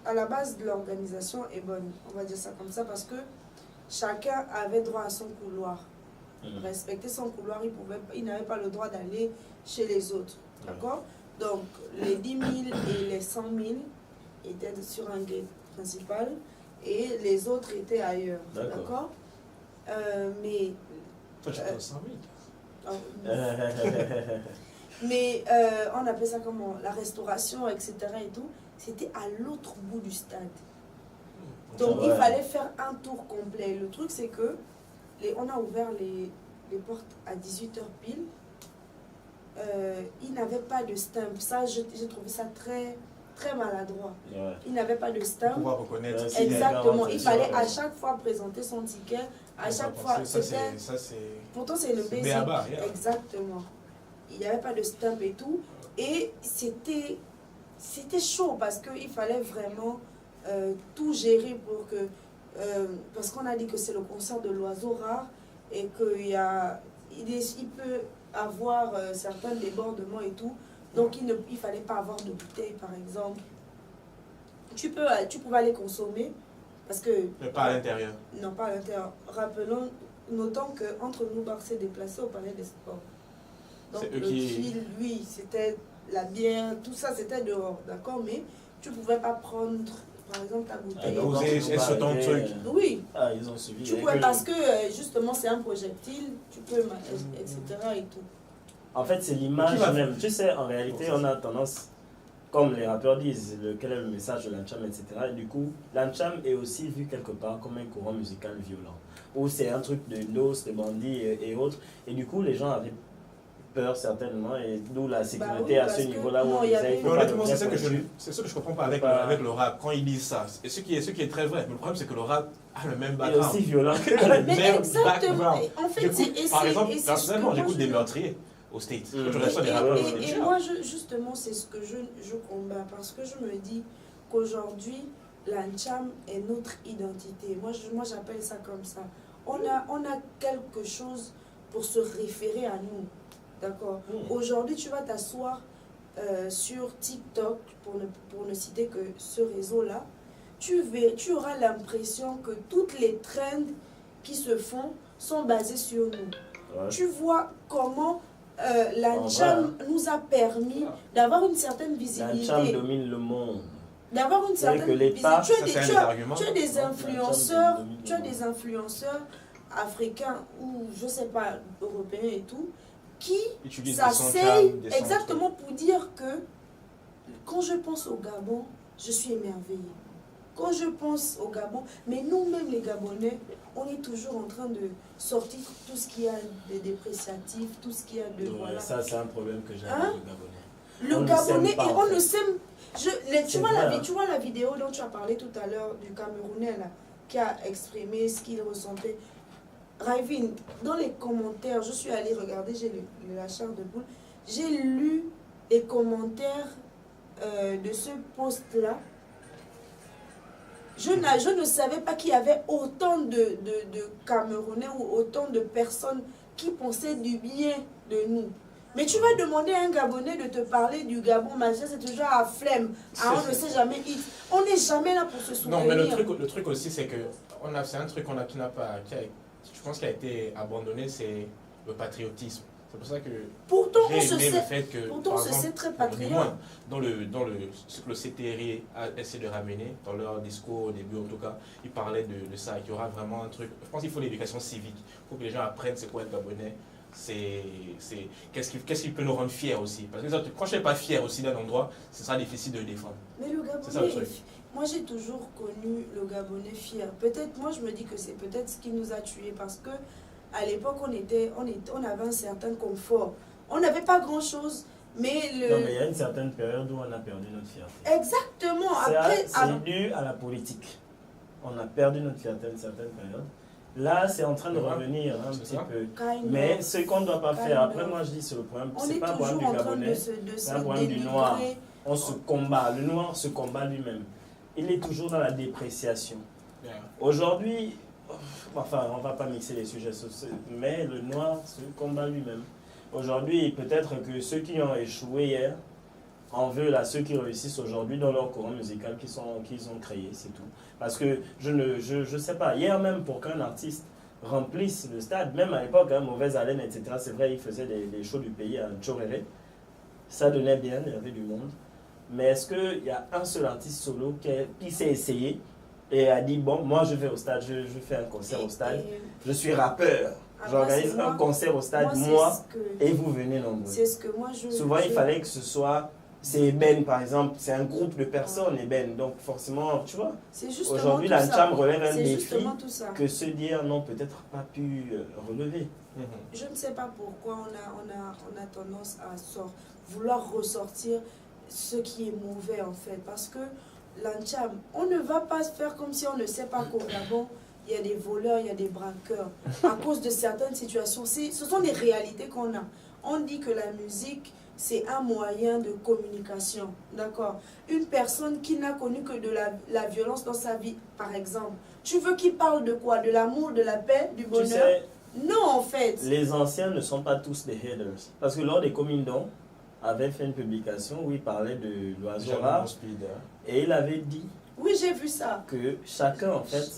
à la base de l'organisation est bonne, on va dire ça comme ça, parce que chacun avait droit à son couloir. Respecter son couloir, il n'avait pas le droit d'aller chez les autres. D'accord? Donc, les 10 000 et les 100 000 étaient sur un gate principal et les autres étaient ailleurs. D'accord? Mais Toi, tu as 100 000. mais on appelait ça comment? La restauration, etc. et tout, c'était à l'autre bout du stade. Donc il fallait faire un tour complet. Le truc c'est que on a ouvert les portes à 18h pile. Il n'avait pas de stamp. Ça, j'ai trouvé ça très très maladroit. Ouais. Il n'avait pas de Pour stamp. pouvoir reconnaître. Ouais, s'il y a- Exactement. Il fallait à Ouais. chaque fois présenter son ticket. À Ça, chaque fois, ça, c'était... ça, c'est. Pourtant, c'est le C'est basic. B.A.-ba, yeah. Exactement. Il n'y avait pas de stamp et tout. Et c'était chaud parce qu'il fallait vraiment tout gérer pour que... parce qu'on a dit que c'est le concert de l'oiseau rare et il peut avoir certains débordements et tout. Donc, il ne fallait pas avoir de bouteilles, par exemple. Tu pouvais aller consommer parce que... Mais pas à l'intérieur. Non, pas à l'intérieur. Notons qu'entre nous, Bar s'est déplacé au Palais des Sports. Donc C'est eux le qui- fil, lui, c'était la bière, tout ça, c'était dehors, d'accord? Mais tu ne pouvais pas prendre, par exemple, ta Ah, bouteille. donc, Poser quand ils ont sur ton arrêté, truc. Oui, Ah, ils ont suivi. tu Et pouvais que- parce que, justement, c'est un projectile, tu peux, etc. et tout. En fait, c'est Qui l'image va même. Tu sais, en réalité, on a tendance, comme les rappeurs disent, quel est le message de l'Ancham, etc. Et du coup, l'Ancham est aussi vu quelque part comme un courant musical violent. Ou c'est un truc de noces, de bandits et autres. Et du coup, les gens avaient peur certainement. Et d'où la sécurité oui, à parce ce que, niveau-là où non, on il y disait avait- il faut Mais pas honnêtement, devenir c'est ce que je comprends pas avec, Pas- avec le rap. Quand ils disent ça, et ce qui est très vrai. Mais le problème, c'est que le rap a le même Et background. aussi violent que Le Mais même exactement. background. Et en fait, J'écoute, par exemple, personnellement, j'écoute des meurtres. meurtriers aux States. Mm. Je reçois des rappeurs ouais, dans les Et chars. moi, justement, c'est ce que je combats parce que je me dis qu'aujourd'hui, l'Ancham est notre identité. Moi, j'appelle ça comme ça. On a quelque chose pour se référer à nous. D'accord? Aujourd'hui, tu vas t'asseoir sur TikTok, pour ne citer que ce réseau-là. Tu auras l'impression que toutes les trends qui se font sont basées sur nous. Ouais. Tu vois comment l'Ancham nous a permis d'avoir une certaine L'Ancham visibilité. domine le monde. D'avoir une C'est-à-dire certaine que l'État- visibilité. Ça, c'est un des arguments. Tu as des Ouais, influenceurs, l'Ancham domine tu as le des influenceurs africains ou je sais pas, européens et tout, qui Utilise s'asseyent des sons exactement pour dire que quand je pense au Gabon, je suis émerveillée. Quand je pense au Gabon, mais nous-mêmes les Gabonais, on est toujours en train de sortir tout ce qu'il y a de dépréciatif, tout ce qu'il y a de... Ouais, voilà. ça, c'est un problème que j'ai Hein? avec le Gabonais. Le On ne Gabonais, s'aime pas, et en on fait. ne s'aime... C'est Tu vois, vrai, hein. tu vois la vidéo dont tu as parlé tout à l'heure du Camerounais là, qui a exprimé ce qu'il ressentait. Raivin, dans les commentaires, je suis allée regarder, j'ai la chair de poule, j'ai lu les commentaires de ce post-là. Je ne savais pas qu'il y avait autant de Camerounais ou autant de personnes qui pensaient du bien de nous. Mais tu vas demander à un Gabonais de te parler du Gabon, machin, c'est toujours à flemme. Ah, on ne sait jamais hit. On n'est jamais là pour se souvenir. Non, mais le truc aussi, c'est que c'est un truc qui n'a pas, je pense qui a été abandonné, c'est le patriotisme. C'est pour ça que Pourtant, on j'ai se aimé le sait, fait que, pourtant, par on se exemple, sait très du patriote. moins, ce que le CTRI a essayé de ramener dans leur discours au début, en tout cas, ils parlaient de ça, qu'il y aura vraiment un truc. Je pense qu'il faut l'éducation civique. Il faut que les gens apprennent c'est quoi être Gabonais. Qu'est-ce qui peut nous rendre fiers aussi. Parce que quand je ne suis pas fier aussi d'un endroit, ce sera difficile de le défendre. Mais le C'est ça, le Gabonais, truc. moi j'ai toujours connu le Gabonais fier. Peut-être, moi je me dis que c'est peut-être ce qui nous a tués parce que à l'époque on avait un certain confort. On n'avait pas grand-chose, mais Non, mais il y a une certaine période où on a perdu notre fierté. Exactement. Après, C'est dû à la politique. On a perdu notre fierté à une certaine période. Là, c'est en train de revenir un C'est petit ça. peu. kind Mais of. ce qu'on ne doit pas Kind faire, après of. moi je dis c'est le problème, On c'est est pas un problème toujours du en train Gabonais, de c'est un se problème du noir. dénigrer. On se combat, le noir se combat lui-même. Il est toujours dans la dépréciation. Yeah. Aujourd'hui, enfin on ne va pas mixer les sujets sociaux, mais le noir se combat lui-même. Aujourd'hui, peut-être que ceux qui ont échoué hier en veulent à ceux qui réussissent aujourd'hui dans leur courant musical qu'ils ont créé, c'est tout. Parce que je sais pas, hier même pour qu'un artiste remplisse le stade, même à l'époque, hein, Mauvaise Haleine, etc., c'est vrai, il faisait des shows du pays à Tchoréré, ça donnait bien, il y avait du monde. Mais est-ce qu'il y a un seul artiste solo qui s'est essayé et a dit, bon, moi je vais au stade, je fais un concert au stade, je suis rappeur, j'organise un concert au stade, moi, et vous venez nombreux. C'est ce que moi je... Souvent, il fallait que ce soit, c'est Eben par exemple, c'est un groupe de personnes, Eben, donc forcément, tu vois, aujourd'hui la Ncham relève un défi que ceux d'hier n'ont peut-être pas pu relever. Je ne sais pas pourquoi on a tendance à vouloir ressortir ce qui est mauvais en fait. Parce que l'Ancham, on ne va pas faire comme si on ne sait pas qu'au Gabon, il y a des voleurs, il y a des braqueurs. À cause de certaines situations, ce sont des réalités qu'on a. On dit que la musique, c'est un moyen de communication. D'accord? Une personne qui n'a connu que de la violence dans sa vie, par exemple. Tu veux qu'il parle de quoi? De l'amour, de la paix, du bonheur? Tu sais, non, en fait. les anciens ne sont pas tous des haters. Parce que lors des Comindons, avait fait une publication où il parlait de l'oiseau rare. Et il avait dit Oui, j'ai vu ça. que chacun, en fait,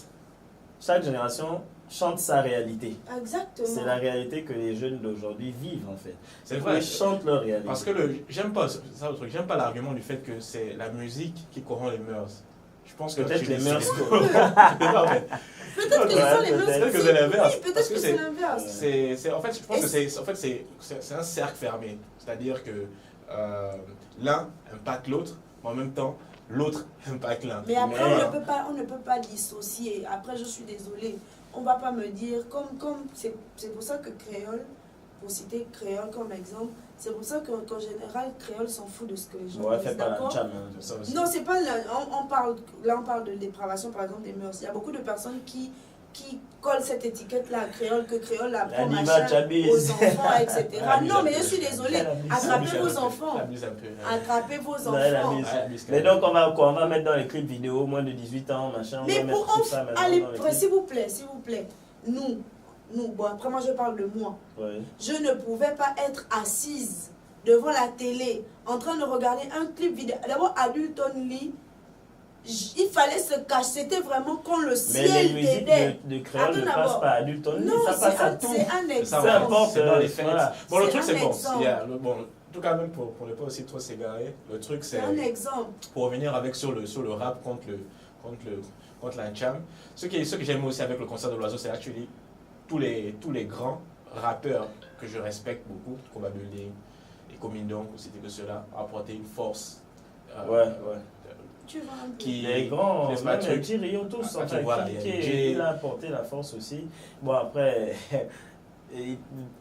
chaque génération chante sa réalité. Exactement. C'est la réalité que les jeunes d'aujourd'hui vivent, en fait. C'est vrai. Ils chantent leur réalité. Parce que j'aime pas ça, le truc. J'aime pas l'argument du fait que c'est la musique qui corrompt les mœurs. Je pense que Peut-être les mœurs. Peut-être que les gens, les mœurs. Peut-être que c'est l'inverse. Oui, peut-être que c'est l'inverse. En fait, je pense que c'est un cercle fermé. C'est-à-dire que l'un impacte l'autre, mais en même temps, l'autre impacte l'un. Mais après, on ne peut pas dissocier. Après, je suis désolée. On ne va pas me dire, c'est pour ça que Créole, pour citer Créole comme exemple, c'est pour ça qu'en général, Créole s'en fout de ce que les gens disent, d'accord? Non, c'est pas là, on parle de dépravation, par exemple, des mœurs. Il y a beaucoup de personnes qui collent cette étiquette-là à Créole, que Créole apprend machin aux enfants, etc. Non, mais je suis désolée, attrapez vos enfants. Attrapez vos enfants. Mais donc, on va mettre dans les clips vidéo, moins de 18 ans, machin. Mais pour allez, s'il vous plaît, nous, bon, après moi je parle de moi. Oui. Je ne pouvais pas être assise devant la télé en train de regarder un clip vidéo. D'abord, Adult Only, il fallait se cacher. C'était vraiment quand le ciel mais les musiques t'aidait. de Créole ne passent pas à Adult Only. Non, ça passe à tout. c'est un exemple. Ça importe, c'est dans les fêtes. voilà. Bon, le truc c'est bon. Exemple. Bon, en tout cas, même pour ne pas aussi trop s'égarer, le truc c'est. C'est un exemple. Pour revenir avec sur le rap contre l'Ancham. Ce que j'aime aussi avec le concert de l'oiseau, c'est actually tous les grands rappeurs que je respecte beaucoup, probablement et Comindon, c'était que cela, a apporté une force. Tu vois un peu. Les grands, même Rio tous, Ah, enfin, voilà, il a apporté la force aussi. Bon, après,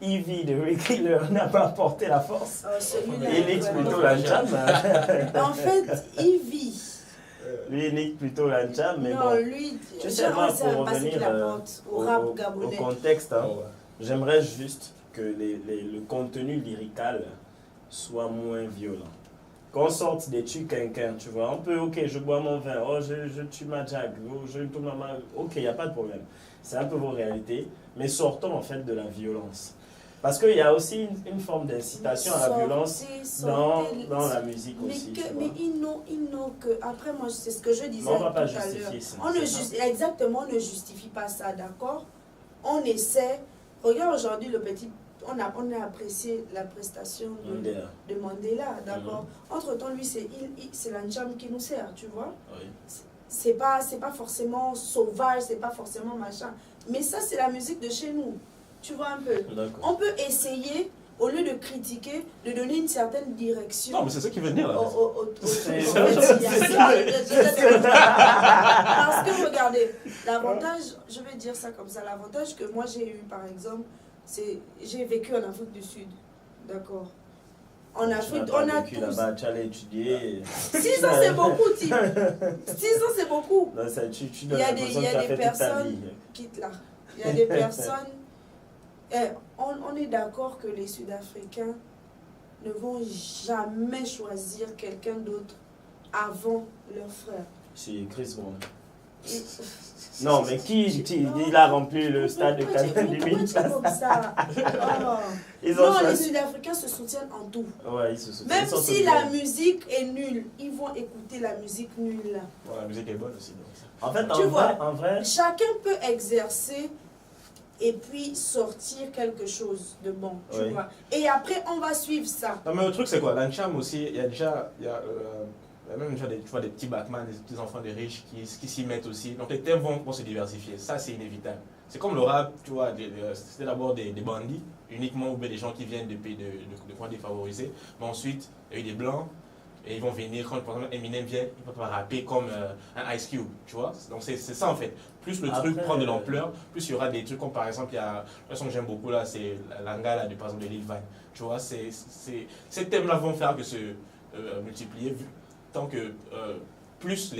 Evie de Rick Killer n'a pas apporté la force. Celui-là, Il nique vraiment. plutôt l'Ancham. En fait, Evie. Lui, il nique plutôt l'Ancham, mais non, bon. lui, Tu sais, moi, pour revenir au rap au gabonais. contexte, hein, j'aimerais juste que le contenu lyrical soit moins violent. Qu'on sorte des tues quinquins, tu vois. On peut, ok, je bois mon vin, oh, je tue ma jag, oh, je tue ma main. Ok, il n'y a pas de problème. C'est un peu vos réalités, mais sortons en fait de la violence. Parce qu'il y a aussi une forme d'incitation à la violence dans la musique aussi. Mais ils n'ont que. Après, moi, c'est ce que je disais on ne va pas tout à justifier ça. Exactement, on ne justifie pas ça, d'accord? On essaie. Regarde aujourd'hui le petit. On a apprécié la prestation de Mandela, d'accord? Entre-temps, lui, c'est l'Ancham qui nous sert, tu vois? Oui. C'est pas forcément sauvage, c'est pas forcément machin. Mais ça, c'est la musique de chez nous. Tu vois un peu? On peut essayer, au lieu de critiquer, de donner une certaine direction. Non, mais c'est ça qui veut dire là. Parce que regardez, l'avantage, je vais dire ça comme ça, l'avantage que moi j'ai eu par exemple, c'est j'ai vécu en Afrique du Sud, d'accord? En Afrique, on a tous... là-bas, tu allais étudier. 6 ans c'est beaucoup, Tim. 6 ans c'est beaucoup. Non, ça, il y a des personnes quitte là. Il y a des personnes. On est d'accord que les Sud-Africains ne vont jamais choisir quelqu'un d'autre avant leur frère. C'est Chris Brown. Non, mais il a rempli le stade de 90 000 places. Non, les Sud-Africains se soutiennent en tout. Ouais, ils se soutiennent. Même si la musique est nulle, ils vont écouter la musique nulle là. Ouais, la musique est bonne aussi. Donc. En fait, en vrai, chacun peut exercer et puis sortir quelque chose de bon, tu vois. Et après, on va suivre ça. Non, mais le truc, c'est quoi? L'Ancham aussi, il y a même déjà tu vois, des petits Batman, des petits enfants des riches qui s'y mettent aussi. Donc les thèmes vont se diversifier. Ça, c'est inévitable. C'est comme le rap, tu vois, c'était d'abord des bandits, uniquement, ou bien des gens qui viennent de coins défavorisés. Mais ensuite, il y a eu des blancs, et ils vont venir, quand par exemple Eminem vient, il va rapper comme un Ice Cube, tu vois. Donc c'est ça en fait. Plus le truc prend de l'ampleur, plus il y aura des trucs comme par exemple, il y a une chanson que j'aime beaucoup là, c'est Langa, là, par exemple de Lil Van. Tu vois, ces thèmes-là vont faire que multiplier, tant que plus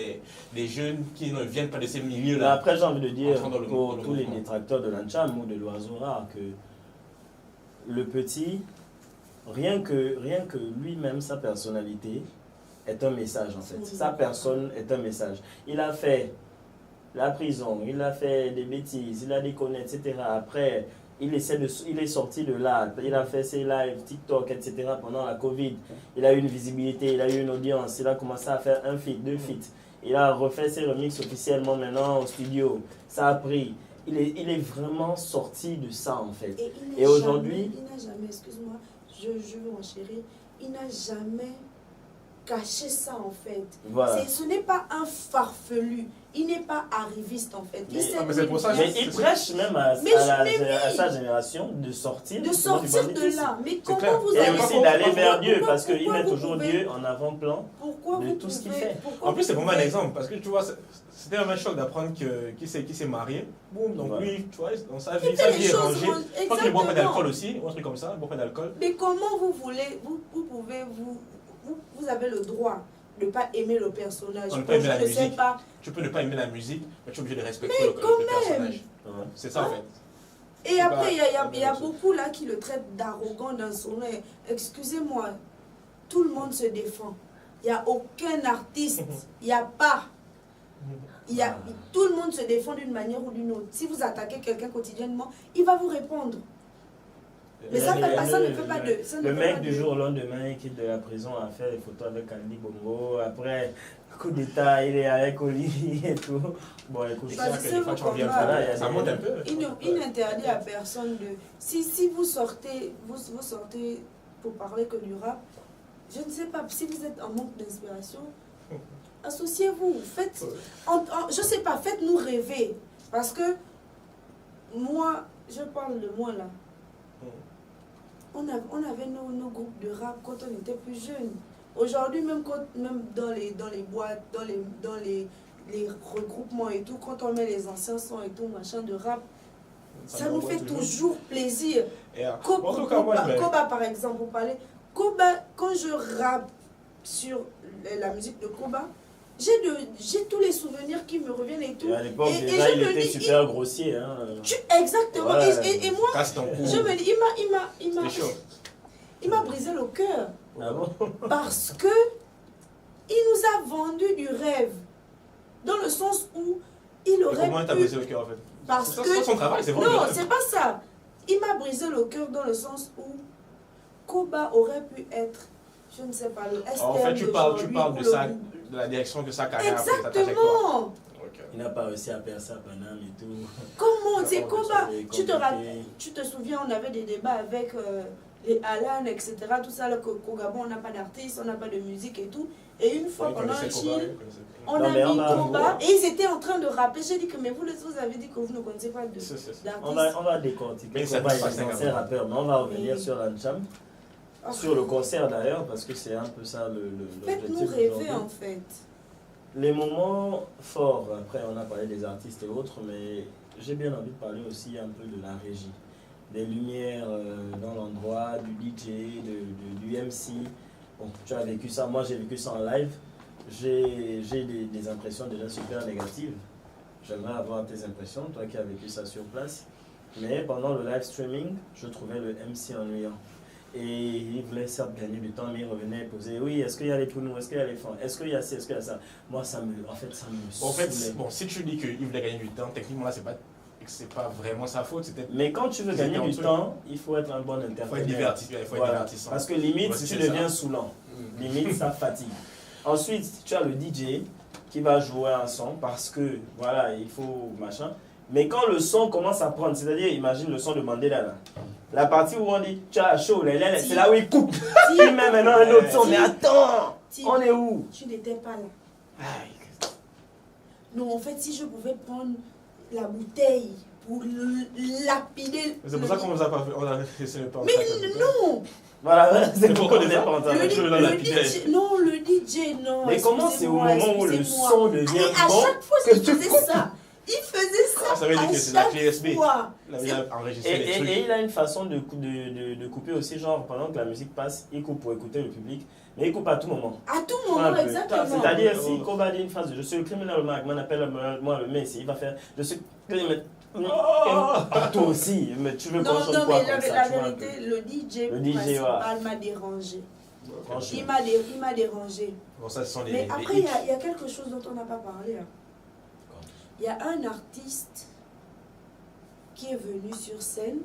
les jeunes qui ne viennent pas de ces milieux-là. Mais après, j'ai envie de dire Entrant dans le pour mouvement. tous les détracteurs de l'Ancham ou de l'oiseau rare que le petit, rien que lui-même, sa personnalité est un message en fait. Sa personne est un message. Il a fait la prison, il a fait des bêtises, il a déconné, etc. Après, il est sorti de là, il a fait ses lives, TikTok, etc. pendant la Covid. Il a eu une visibilité, il a eu une audience, il a commencé à faire un feat, 2 feats. Il a refait ses remixes officiellement maintenant au studio. Ça a pris. Il est vraiment sorti de ça en fait. Et aujourd'hui... Il n'a jamais, excuse-moi, je veux enchérir, il n'a jamais caché ça en fait. Voilà. Ce n'est pas un farfelu, il n'est pas arriviste en fait. Mais c'est pour ça que Mais il prêche même à sa génération de sortir de là. Mais comment clair. vous et allez... aussi d'aller vers Dieu parce qu'il pourquoi met vous toujours pouvez- Dieu en avant-plan Pourquoi de vous tout ce qu'il pouvez- fait. pourquoi En plus, c'est vous vraiment un pouvez- exemple parce que tu vois, c'était un choc d'apprendre qu'il s'est marié. Boum, donc Voilà. lui, tu vois, dans sa Il vie, fait sa les vie est choses, rangée. moi, Je crois qu'il boit pas exactement. d'alcool aussi, ou un truc comme ça, il boit pas d'alcool. Mais comment vous voulez, vous avez le droit de ne pas aimer le personnage. On ne peut pas aimer la Je ne sais musique. pas. Tu peux ne pas aimer la musique, mais tu es obligé de respecter Mais le personnage. Ouais. C'est ça en fait. Et C'est après, pas- il y a beaucoup là qui le traitent d'arrogant dans son air. Excusez-moi, tout le monde se défend. Il n'y a aucun artiste, il n'y a pas. Tout le monde se défend d'une manière ou d'une autre. Si vous attaquez quelqu'un quotidiennement, il va vous répondre. Mais ça ne fait pas de... ça ne Le fait mec pas du de- jour au lendemain, il quitte de la prison à faire des photos avec Ali Bongo. Après, coup d'état, il est avec Oli et tout. Bon, écoute, C'est Bah, ça c'est que des fois vos tu reviens combats. Voilà, il y a ça des- monte un peu. Il n'interdit à personne de... Si vous sortez pour parler que du rap, je ne sais pas, si vous êtes en manque d'inspiration, associez-vous, faites... je ne sais pas, faites-nous rêver. Parce que moi, je parle de moi là. On avait nos groupes de rap quand on était plus jeunes. Aujourd'hui, même dans les boîtes, dans les regroupements et tout, quand on met les anciens sons et tout, machin de rap, ça nous fait toujours plaisir. Et, en Koba, tout cas, moi, je vais- Koba, par exemple, vous parlez. Koba, quand je rappe sur la musique de Koba, j'ai tous les souvenirs qui me reviennent et tout. Et à l'époque, Et déjà, je il me était dis, super grossier. Hein. Exactement. Ouais. Et moi, casse ton cou. je me dis, C'est chaud. il m'a brisé le cœur. Ah bon? Parce que il nous a vendu du rêve. Dans le sens où il Et aurait comment t'as pu... brisé le cœur en fait? Parce C'est que... ça, son travail, c'est Non, vraiment. c'est pas ça. Il m'a brisé le cœur dans le sens où Koba aurait pu être, je ne sais pas, le STM En fait, tu parles d'aujourd'hui de ou ça, le- de la direction que ça carrière a pris, sa trajectoire. Exactement. Ok. Il n'a pas réussi à percer à Paname et tout. Comment c'est Oh, Koba? ça, c'est Tu te souviens, on avait des débats avec les Alan, etc. Tout ça, là, qu'au Gabon, on n'a pas d'artistes, on n'a pas de musique et tout. Et une fois Il pendant un connaissait Koba, chill, il connaissait. on Non, a mais on mis va- Koba et ils étaient en train de rapper. J'ai dit que, mais vous avez dit que vous ne connaissez pas C'est- d'artistes. On va décortiquer. Mais ça On va ne passe les pas, anciens rappeurs, mais on va revenir Oui. sur l'Ancham. Ah, Sur le concert d'ailleurs, parce que c'est un peu ça Faites-nous l'objectif rêver d'aujourd'hui. en fait. Les moments forts, après on a parlé des artistes et autres, mais j'ai bien envie de parler aussi un peu de la régie. Des lumières dans l'endroit, du DJ, du MC. Bon, tu as vécu ça, moi j'ai vécu ça en live. J'ai des impressions déjà super négatives. J'aimerais avoir tes impressions, toi qui as vécu ça sur place. Mais pendant le live streaming, je trouvais le MC ennuyant. Et il voulait certes gagner du temps, mais il revenait poser, oui, est-ce qu'il y a les pounous, est-ce qu'il y a les fans, est-ce qu'il y a ci, est-ce qu'il y a ça. Moi, ça me En fait, saoulait. bon, si tu dis qu'il voulait gagner du temps, techniquement là, c'est pas vraiment sa faute. C'était. Mais quand tu veux C'était gagner un du truc. temps, il faut être un bon Il faut être interprète. divertissant. Il faut être Voilà. divertissant. Parce que limite, Ouais, tu c'est deviens ça. saoulant. Mm. Limite, ça fatigue. Ensuite, tu as le DJ qui va jouer un son parce que, voilà, il faut machin. Mais quand le son commence à prendre, c'est-à-dire, imagine le son de Mandela là. La partie où on dit, tu as chaud, là, c'est là où il coupe. Il met maintenant un autre son. Mais attends, on est où? Tu n'étais pas là. Aïe. Non, en fait, si je pouvais prendre la bouteille pour lapider... C'est pour ça qu'on nous a pas fait. On a laissé le pas. Mais non, Voilà, c'est pourquoi on pourquoi n'est pas en train de- le DJ, non, le DJ, non. Mais comment c'est au excusez-moi, moment où le excusez-moi. son devient Et à bon chaque fois que qu'il tu faisait coupes? ça, il faisait ça. Ça veut dire à que c'est la chaque clé USB. fois. Il avait enregistré les Et trucs. il a une façon de couper aussi, genre pendant que la musique passe, il coupe pour écouter le public. Mais il coupe à tout moment. À tout moment, exactement. C'est-à-dire, si Koba dit une phrase, je suis le criminel, on appelle moi le Messi, il va faire, je suis criminel. Toi aussi, mais tu veux qu'on chante quoi comme ça? La vérité, le DJ principal m'a dérangé. Il m'a dérangé. Bon, ça, ce sont mais après, il y a quelque chose dont on n'a pas parlé. Hein. Il y a un artiste qui est venu sur scène.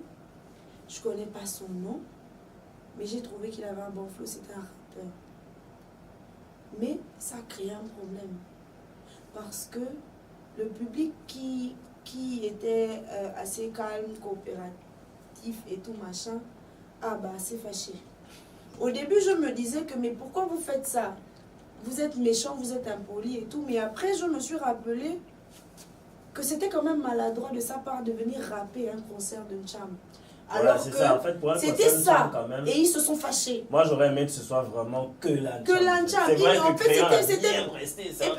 Je ne connais pas son nom, mais j'ai trouvé qu'il avait un bon flow. C'était un rappeur. Mais ça a créé un problème. Parce que le public qui était assez calme, coopératif et tout machin, c'est fâché. Au début, je me disais que mais pourquoi vous faites ça? Vous êtes méchant, vous êtes impoli et tout. Mais après, je me suis rappelé que c'était quand même maladroit de sa part de venir rapper un concert de N'Cham. Alors que ça. En fait, c'était ça. Quand même, et ils se sont fâchés. Moi, j'aurais aimé que ce soit vraiment que l'Ancham. Que l'Ancham. C'est vrai en que fait, c'était...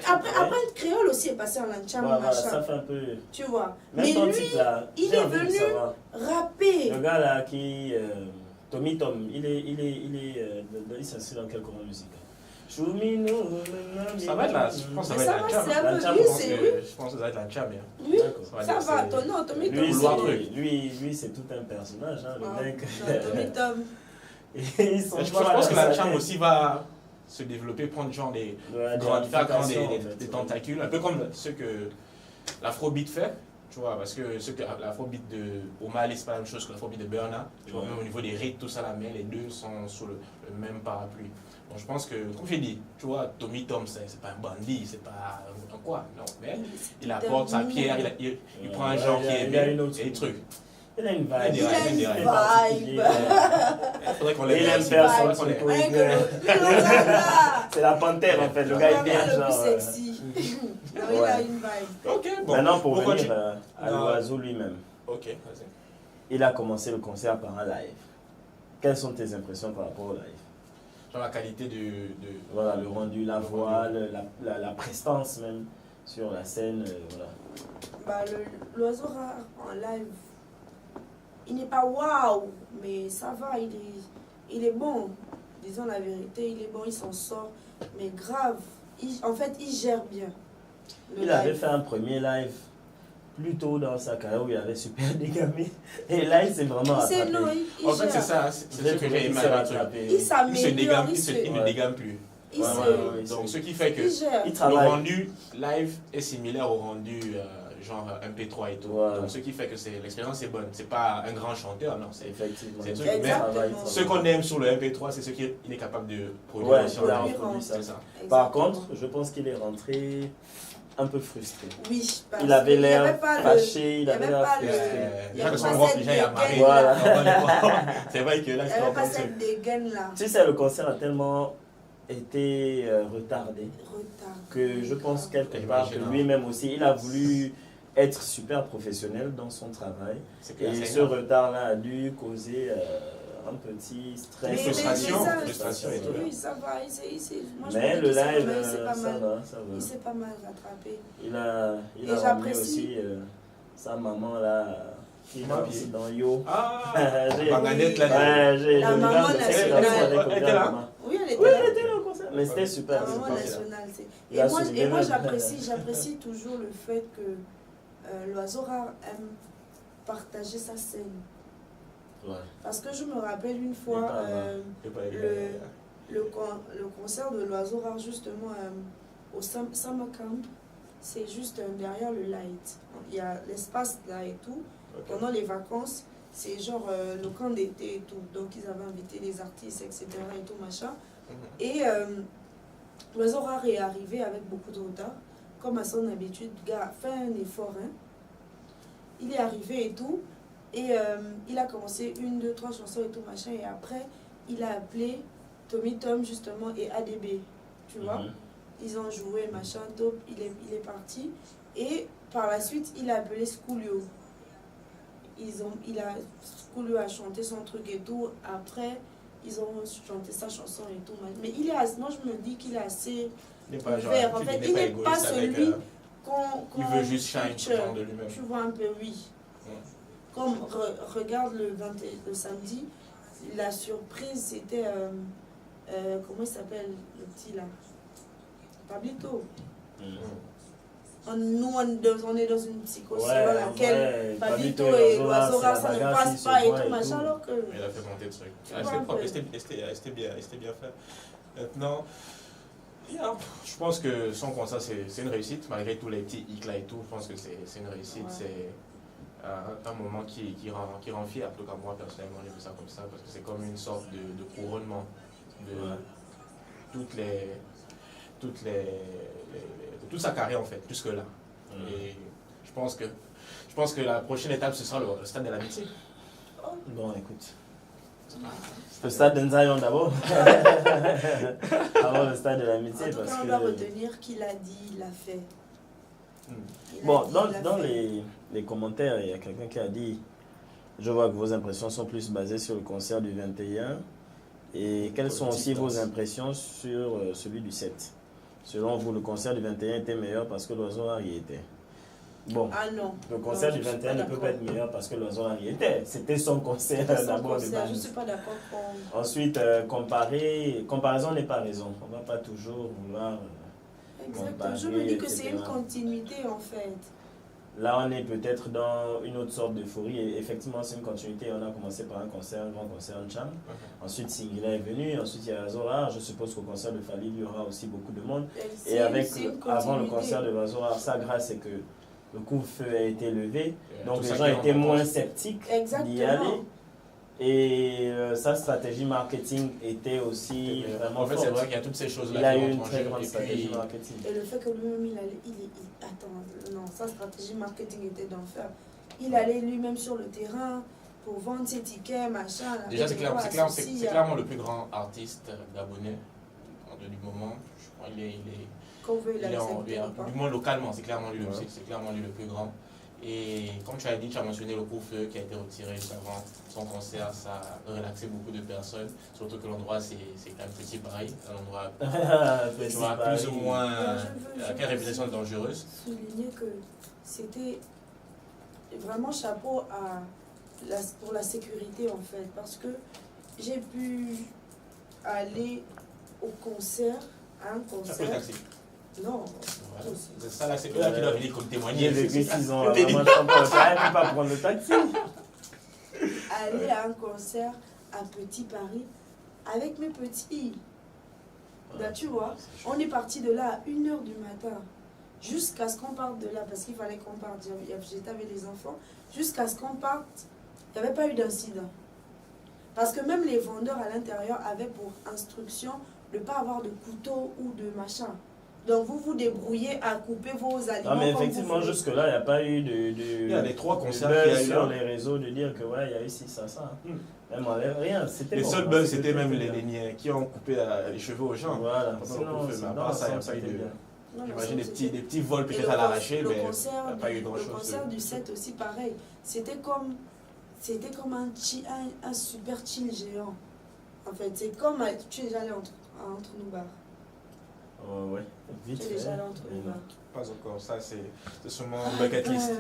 Après, Créole aussi est passé en L'Ancham. Voilà, ça fait un peu... Tu vois. Même mais lui, là, il est venu rapper. Le gars là qui... Tommy Tom, il s'inscrit dans quel courant musical? Ça va être là, je pense que ça va être l'Ancham. Je pense que ça va être l'Ancham. Oui, ça va. Non, Tommy Tom. Lui, c'est tout un personnage, hein, le mec. Tommy Tom. Je pense que l'Ancham aussi va se développer, prendre genre des tentacules, un peu comme ce que l'Afrobeat fait. Tu vois, parce que l'Afrobeat de O'Malley, c'est pas la même chose que l'Afrobeat de Burna. Tu vois, même au niveau des rythmes, tout ça, les deux sont sous le même parapluie. Donc je pense que, comme j'ai dit, tu vois, Tommy Tom, c'est pas un bandit, c'est pas un quoi, non. Mais il apporte sa pierre, il prend un genre qui est bien, et des trucs. Il a une vibe. Il faudrait qu'on l'aime c'est la panthère en fait, le gars est bien genre. Sexy. Il a une vibe. Ok, bon. Maintenant pour revenir à l'oiseau lui-même. Ok, vas-y. Il a commencé le concert par un live. Quelles sont tes impressions par rapport au live? Genre la qualité de... Voilà, le rendu, la voix, la prestance même sur la scène, voilà. L'oiseau rare en live, il n'est pas waouh, mais ça va, il est bon. Disons la vérité, il est bon, il s'en sort, mais grave. En fait, il gère bien. Il avait fait un premier live plus tôt dans sa carrière où il avait super dégamé. Et là, il s'est vraiment rattrapé. En fait, c'est ça, c'est ce que j'ai aimé à la truc. Il s'améliore, il ne dégamme plus. Donc, ce qui fait que le rendu live est similaire au rendu genre MP3 et tout. Donc, ce qui fait que l'expérience est bonne. C'est pas un grand chanteur, non. C'est effectivement. Ce qu'on aime sur le MP3, c'est ce qu'il est capable de produire sur la Par contre, je pense qu'il est rentré un peu frustré. Oui, il avait l'air fâché, il avait l'air frustré. Déjà que son rock, déjà il a marré. Voilà. C'est vrai que là, il n'y avait pas cette dégaine là. Tu sais, le concert a tellement été retardé que je pense quelque part que lui-même aussi, il a voulu être super professionnel dans son travail. Et ce retard-là a dû causer un petit stress. Frustration et tout. Oui, ça va. Mais le live, ça va. Il s'est pas mal rattrapé. Il a ramené aussi sa maman là, qui est aussi dans Yo. Banganette là. La maman nationale. Elle était là? Oui, elle était là au concert. Mais c'était super. La maman nationale. Et moi j'apprécie toujours le fait que l'oiseau rare aime partager sa scène. Ouais. Parce que je me rappelle une fois le concert de l'oiseau rare justement au Summer Camp, c'est juste derrière le light. Il y a l'espace là et tout. Okay. Pendant les vacances, c'est genre le camp d'été et tout. Donc ils avaient invité les artistes, etc. et tout machin. Et l'oiseau rare est arrivé avec beaucoup de retard. Comme à son habitude, le gars a fait un effort. Hein. Il est arrivé et tout. Et il a commencé 1, 2, 3 chansons et tout machin. Et après, il a appelé Tommy Tom justement et ADB. Tu vois, ils ont joué machin, top. Il est parti. Et par la suite, il a appelé Schoolio. Schoolio a chanté son truc et tout. Après, ils ont chanté sa chanson et tout. Mais moi, je me dis qu'il est assez ouvert. En fait, il n'est pas celui qu'on il veut juste shine de lui-même. Tu vois un peu, oui. Comme regarde le samedi, la surprise c'était comment il s'appelle le petit là? Pablito. Nous, on est dans une psychose dans laquelle Pablito et l'oiseau rare, ça ne passe pas et tout, machin, alors que... Il a fait monter le truc. C'était bien fait. Maintenant, je pense que son concert, c'est une réussite, malgré tous les petits hic là et tout, je pense que c'est une réussite, c'est un moment qui rend fier, en tout cas moi personnellement, j'ai vu ça comme ça, parce que c'est comme une sorte de couronnement de toute sa carrière en fait, jusque-là. Et je pense que la prochaine étape, ce sera le stade de l'amitié. Bon, écoute. Le stade d'Enzayon d'abord. Avant le stade de l'amitié. En tout cas, on doit retenir qu'il a dit, il l'a fait. Bon, dans les commentaires, il y a quelqu'un qui a dit, je vois que vos impressions sont plus basées sur le concert du 21. Et quelles sont aussi vos impressions sur celui du 7? Selon vous, le concert du 21 était meilleur parce que l'oiseau rare y était. Bon, le concert du 21 ne peut pas être meilleur parce que l'oiseau rare y était. C'était son concert d'abord de base. Je ne suis pas d'accord. Ensuite, comparaison n'est pas raison. On ne va pas toujours vouloir exactement. Je me dis que c'est une continuité en fait. Là, on est peut-être dans une autre sorte d'euphorie. Et effectivement, c'est une continuité. On a commencé par un grand concert en Cham. Ensuite, Singila est venu. Ensuite, il y a Azora. Je suppose qu'au concert de Fali, il y aura aussi beaucoup de monde. Et avant le concert de Azora, sa grâce, c'est que le couvre-feu a été levé. Donc, les gens étaient moins sceptiques d'y aller. Et sa stratégie marketing était aussi vraiment en fait, forte. c'est vrai qu'il y a toutes ces choses-là. Il a eu une très grande stratégie marketing. Et le fait que lui-même, sa stratégie marketing était d'enfer. Il allait lui-même sur le terrain pour vendre ses tickets, machin. Déjà, c'est clairement le plus grand artiste gabonais du moment. Je crois du moins localement, c'est clairement lui le plus grand. Et comme tu as dit, tu as mentionné le couvre-feu qui a été retiré juste avant son concert, ça a relaxé beaucoup de personnes, surtout que l'endroit c'est quand même petit pareil, un endroit tu vois, plus ou moins avec une réputation dangereuse. Souligner que c'était vraiment chapeau pour la sécurité en fait, parce que j'ai pu aller au concert, à un concert. Ça peut taxi. Non. C'est ça là, c'est eux qui doivent venir comme témoigner. J'ai vécu 6 ans, moi je ne peux pas prendre le taxi. Aller à un concert à Petit Paris avec mes petits. Là, tu vois, on est parti de là à 1h du matin jusqu'à ce qu'on parte de là, parce qu'il fallait qu'on parte. J'étais avec les enfants. Jusqu'à ce qu'on parte, il n'y avait pas eu d'incident. Parce que même les vendeurs à l'intérieur avaient pour instruction de ne pas avoir de couteau ou de machin. Donc vous vous débrouillez à couper vos aliments. Ah mais effectivement jusque-là, il n'y a pas eu il y a les 3 concerts qu'il y a eu sur les réseaux de dire que ouais, il y a eu ci, ça. Même rien. Les seuls bugs, c'était même les niais qui ont coupé les cheveux aux gens. Voilà. Mais à part ça, il n'y a pas eu de... J'imagine des petits vols peut-être à l'arraché, mais il n'y a pas eu grand-chose. Le concert du 7 aussi pareil. C'était comme un super chill géant. En fait, c'est comme tu es déjà allé entre nous bars. Ouais, vite. Tu es déjà allé entre nous bars. Pas encore, ça c'est sûrement bucket list.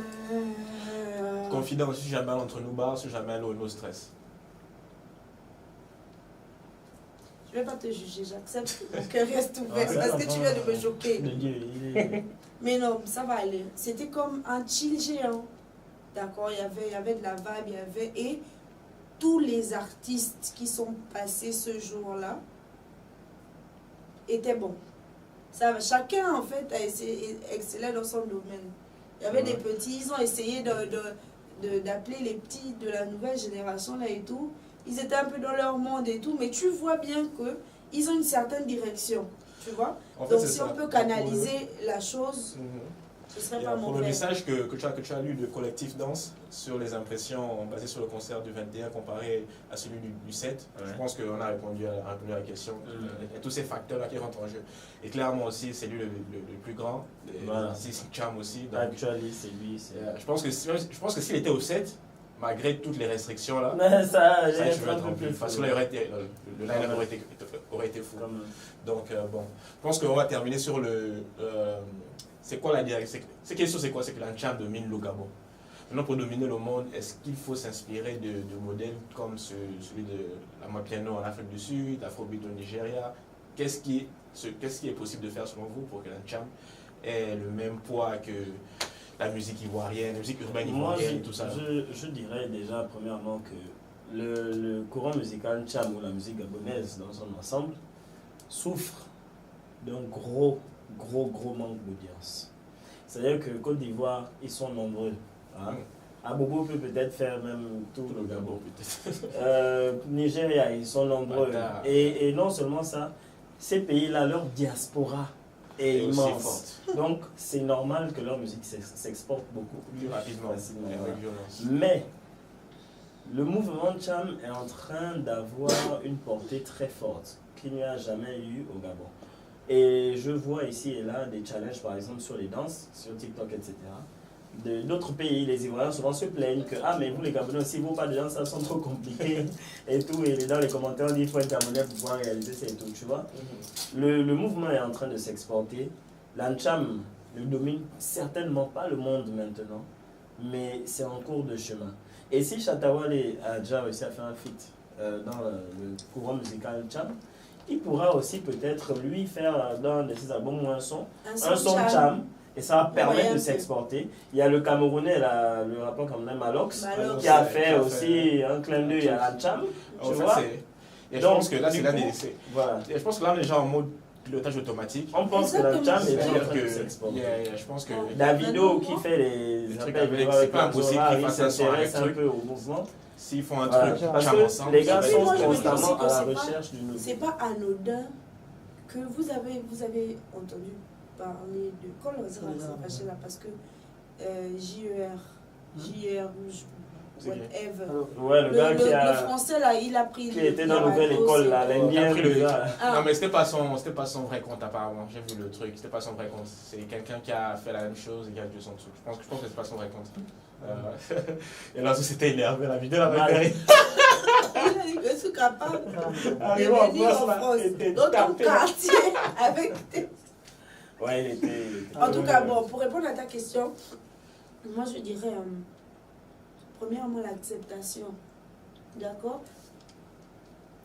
Confident, si jamais allé entre nous bars, si jamais allé au no stress. Je ne vais pas te juger, j'accepte que mon cœur reste ouvert parce que tu viens de me choquer. Mais non, ça va aller. C'était comme un chill géant. D'accord, il y avait de la vibe, et tous les artistes qui sont passés ce jour-là étaient bons. Chacun en fait a essayé d'exceller dans son domaine. Il y avait des petits, ils ont essayé d'appeler les petits de la nouvelle génération là et tout. Ils étaient un peu dans leur monde et tout, mais tu vois bien qu'ils ont une certaine direction, tu vois. En fait, donc si on peut canaliser la chose, ce serait pas mauvais. Pour le message que tu as lu de Collectif Danse sur les impressions basées sur le concert du 21 comparé à celui du 7, je pense qu'on a répondu à la question. Il y a tous ces facteurs-là qui rentrent en jeu. Et clairement aussi, c'est lui le plus grand. C'est Cham aussi. Actually, c'est lui. Je pense que s'il était au 7, malgré toutes les restrictions là, ça je veux être rempli. Parce que là, le line aurait été fou. Donc bon, je pense qu'on va terminer sur le... c'est quoi la direction? C'est question, c'est quoi? C'est que l'Ancham domine le Gabon. Maintenant, pour dominer le monde, est-ce qu'il faut s'inspirer de modèles comme celui de Amapiano en Afrique du Sud, Afrobeat au Nigeria? Qu'est-ce qui est possible de faire selon vous pour que l'Ancham ait le même poids que la musique ivoirienne, la musique urbaine ivoirienne, tout ça? Je dirais déjà premièrement que le courant musical Ncham ou la musique gabonaise dans son ensemble souffre d'un gros manque d'audience. C'est-à-dire que Côte d'Ivoire, ils sont nombreux. Hein? Abobo peut peut-être faire même tout le Gabon. Nigeria, ils sont nombreux. Et non seulement ça, ces pays-là, leur diaspora est immense. Donc, c'est normal que leur musique s'exporte beaucoup plus rapidement, facilement. avec violence. Mais, le mouvement Cham est en train d'avoir une portée très forte qu'il n'y a jamais eu au Gabon. Et je vois ici et là des challenges, par exemple, sur les danses, sur TikTok, etc. D'autres pays, les Ivoiriens souvent se plaignent que mais vous les Gabonais aussi, vos pas de danse, ça sont trop compliqués et tout. Et dans les commentaires, on dit qu'il faut être Gabonais pour pouvoir réaliser ça et tout, tu vois. Le mouvement est en train de s'exporter. L'Ancham ne domine certainement pas le monde maintenant, mais c'est en cours de chemin. Et si Chatawale a déjà réussi à faire un feat dans le courant musical Cham, il pourra aussi peut-être lui faire dans ses albums ou un son Cham, et ça va permettre de s'exporter. Il y a le Camerounais, le rappeur camerounais Malox, qui a fait aussi un clin d'œil à la Cham. Tu vois? Et je pense que là, c'est l'un des essais. Voilà. Et je pense que là, on est déjà en mode pilotage automatique. On pense que la Cham est en train de s'exporter. Je pense que Davido qui fait les trucs avec, c'est pas impossible qu'il fasse un son avec un peu au mouvement. S'ils font un truc parce Cham que ensemble, les gars sont moi, je me dis constamment aussi à la que recherche du nouveau. c'est pas anodin que vous avez entendu parler de Colosera, c'est fâché là parce que JR, whatever. Ouais, le gars le français là, il a pris. Qui était dans la nouvelle école là, l'Indien. Non, mais c'était pas son vrai compte apparemment. J'ai vu le truc, c'était pas son vrai compte. C'est quelqu'un qui a fait la même chose et qui a vu son truc. Je pense que c'est pas son vrai compte. Et là, c'était énervé, la vidéo la même. Il a dit que je suis capable de Arrivons venir en France, dans ton quartier, avec tes... Ouais, il était... En tout cas, bon, pour répondre à ta question, moi je dirais, premièrement, l'acceptation. D'accord?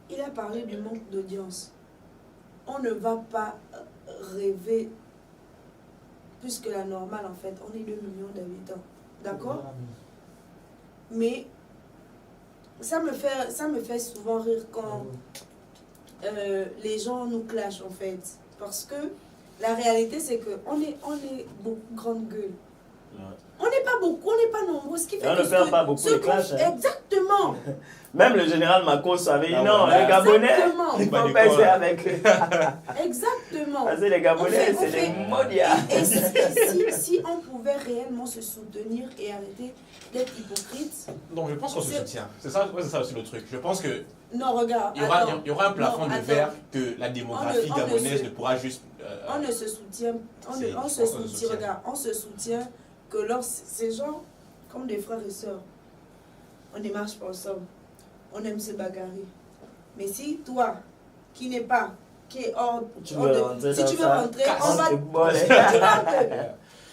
Il a parlé du manque d'audience. On ne va pas rêver plus que la normale, en fait. On est 2 millions d'habitants. D'accord? Mais ça me fait souvent rire quand les gens nous clashent, en fait. Parce que la réalité, c'est qu'on est beaucoup grande gueule. Ouais. On n'est pas beaucoup, on n'est pas nombreux. Ce qui fait on ne perd pas beaucoup de clash. Exactement. Même le général Makos avait dit non, les Gabonais, il faut passer avec eux. Exactement. Parce que les Gabonais, c'est des modias. Et si on pouvait réellement se soutenir et arrêter d'être hypocrite. Donc je pense qu'on se soutient. C'est ça aussi le truc. Je pense que non, regarde, il y aura un plafond de verre que la démographie gabonaise ne pourra juste... on ne se soutient, on se soutient que lorsque ces gens, comme des frères et sœurs, on ne marche pas ensemble, on aime se bagarrer. Mais si toi, qui n'est pas, qui est hors si tu veux rentrer, on va...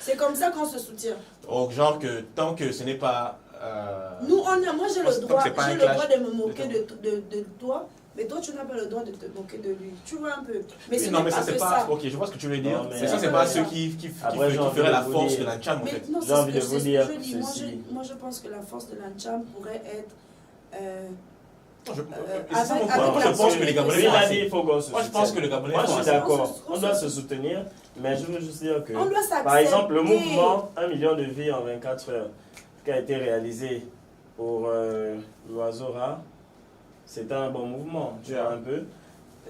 C'est comme ça qu'on se soutient. Donc genre que tant que ce n'est pas... moi j'ai le droit de me moquer de toi, mais toi tu n'as pas le droit de te moquer de lui. Tu vois un peu. Mais oui, non, mais ça c'est pas... Ok, je vois ce que tu veux dire. Mais ça c'est pas ceux qui feraient la force de l'Ancham en fait. J'ai envie de vous dire moi je pense que la force de l'Ancham pourrait être... je pense que les Gabonais il a dit il faut qu'on se soutienne. Moi je pense que les Gabonais... Moi je suis d'accord, on doit se soutenir, mais je veux juste dire que... On doit s'accepter. Par exemple, le mouvement 1 million de vies en 24 heures qui a été réalisé pour l'oiseau rare, c'était un bon mouvement, tu vois un peu.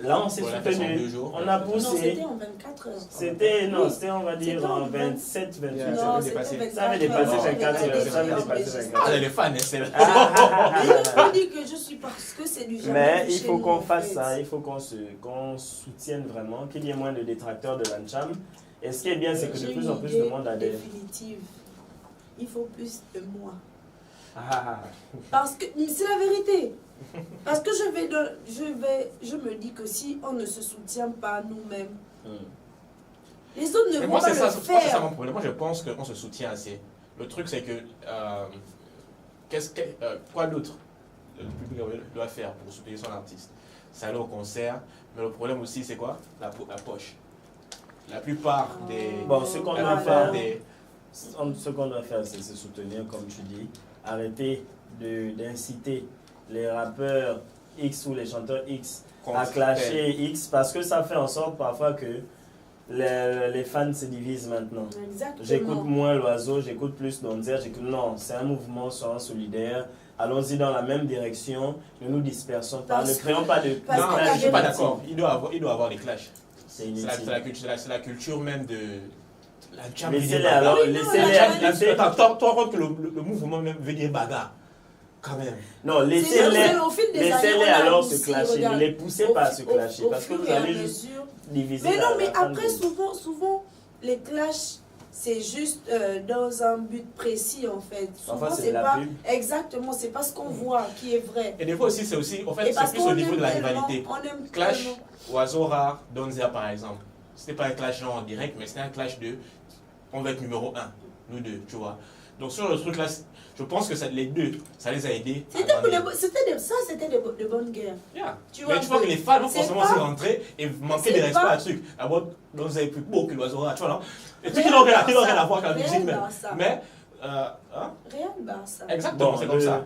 Là, on s'est soutenu, on a poussé. Non, c'était en 24 heures. C'était, on va dire, en 27, 28 heures. Ça avait dépassé 24 heures. Ça avait dépassé 24 heures. Elle est fan, c'est là. Je dis que je suis parce que c'est du jamais. Mais il faut qu'on fasse ça, il faut qu'on soutienne vraiment, qu'il y ait moins de détracteurs de l'Ancham. Et ce qui est bien, c'est que de plus en plus de monde adhère. Définitive. Il faut plus de moi. Parce que c'est la vérité. Parce que je me dis que si on ne se soutient pas nous-mêmes, les autres ne vont pas le faire. Moi, c'est ça mon problème. Moi, je pense qu'on se soutient assez. le truc, c'est que quoi d'autre le public doit faire pour soutenir son artiste? C'est aller au concert, mais le problème aussi, c'est quoi? La poche. La plupart des... Bon, ce qu'on la doit plupart faire, des- ce qu'on doit faire, c'est se soutenir, comme tu dis. Arrêter d'inciter les rappeurs X ou les chanteurs X à clasher X, parce que ça fait en sorte parfois que les fans se divisent maintenant. Exactement. J'écoute moins l'oiseau, j'écoute plus Donzer, non, c'est un mouvement, soyons solidaires, allons-y dans la même direction, ne nous dispersons pas, ne créons pas de parce Non, que je la ne suis pas vérité- d'accord. Il doit avoir des clashs. c'est C'est inutile. c'est la culture même de la jam. Laissez-les alors, Oui, non, laissez-les. Attends, toi, compte que le mouvement même veut dire bagarre. Quand même. Non, C'est laissez-les. au fil des années, Laissez-les on a alors se aussi, clasher, ne regarde, les poussez pas à se clasher, au parce que fur vous et à allez juste mesure. diviser Mais non, la mais fan après, base. souvent, les clashs, c'est juste dans un but précis, en fait. Souvent, Parfois, c'est c'est de la pas... pub. Exactement, c'est pas ce qu'on voit qui est vrai. Et des fois aussi, en fait, Et parce c'est plus qu'on au niveau aime de la tellement, rivalité. on aime Clash, tellement. Oiseau Rare, Donzer par exemple. C'était pas un clash genre en direct, mais c'était un clash de on va être numéro 1, nous deux, tu vois. Donc sur le truc là, je pense que les deux, ça les a aidés. à C'était grandir. c'était de bonnes guerres. Yeah. Tu vois, Mais tu vois que les fans vont c'est forcément pas- se rentrer et manquer de c'est respect pas- à truc. D'abord, Donzer est plus beau que l'Oiseau Rare, tu vois, non? Et tout qui n'ont rien à voir avec la musique même. Mais, hein? Real Barça. Exactement, Bon, c'est comme ça.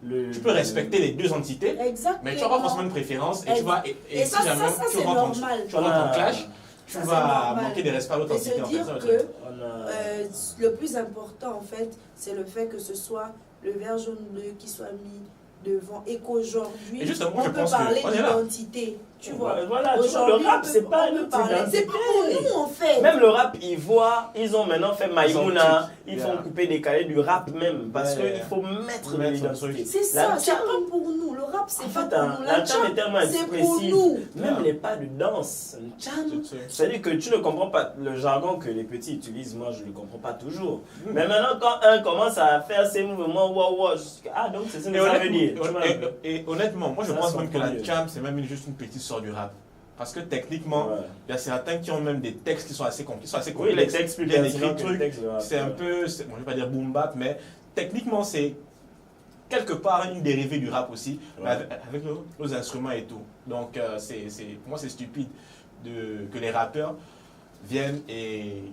Tu peux le- respecter les deux entités, Exactement. mais tu n'auras pas forcément une préférence et tu vas. Et ça, si jamais ça, tu c'est rentres en- normal. tu rentres en clash, tu Ça, c'est vas normal. manquer de respect à l'autre Et entité. se En fait, dire ça, le que truc. on a- le plus important, en fait, c'est le fait que ce soit le vert jaune bleu qui soit mis devant et qu'aujourd'hui, Et justement, on je peut pense que- parler on est là. d'identité. Tu vois. Voilà, tu vois, le Aujourd'hui, rap, on c'est peut- pas on une peut parler. C'est pas pour nous, en fait. Même le rap ivoire, ils ont maintenant fait Maïmouna, Ils ils ont font tout. couper décaler du rap même, parce Ouais. qu'il faut mettre de Mettre l'identité. un truc. C'est La ça, c'est jam- pas pour nous. Le rap, c'est En pas fait, pour nous. la jam est tellement c'est pour expressive. nous. Même Ouais. les pas de danse, une jam, C'est- c'est-à-dire que tu ne comprends pas le jargon que les petits utilisent, moi je ne le comprends pas toujours. Mais maintenant, quand un commence à faire ces mouvements, wow, ah donc c'est ça que ça veut dire. tu vois. Et honnêtement, moi je Ça, pense c'est même que la encore mieux. jam c'est même juste une petite sorte du rap. Parce que techniquement, Ouais. il y a certains qui ont même des textes qui sont assez complexes. Oui, les textes plus bien pertinents écrits, que les textes de rap. C'est un peu, bon, je ne vais pas dire boom bap, mais techniquement c'est quelque part une dérivée du rap aussi, mais Ouais. avec nos instruments et tout. Donc pour moi c'est stupide que les rappeurs viennent et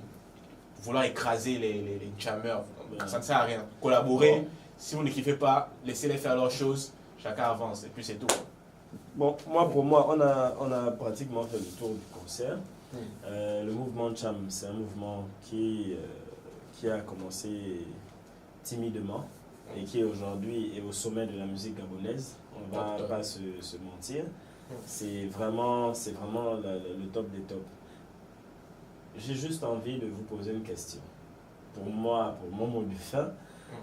vouloir écraser les jammers. Ouais. Ça ne sert à rien. Collaborer, Bon. si vous ne kiffez pas, laissez-les faire leurs choses, chacun avance et puis c'est tout. Bon, pour moi, on a pratiquement fait le tour du concert. Le mouvement Cham, c'est un mouvement qui a commencé timidement et qui aujourd'hui est au sommet de la musique gabonaise. On ne va Top. pas se mentir. C'est vraiment le top des tops. J'ai juste envie de vous poser une question. Pour moi, pour mon mot de fin,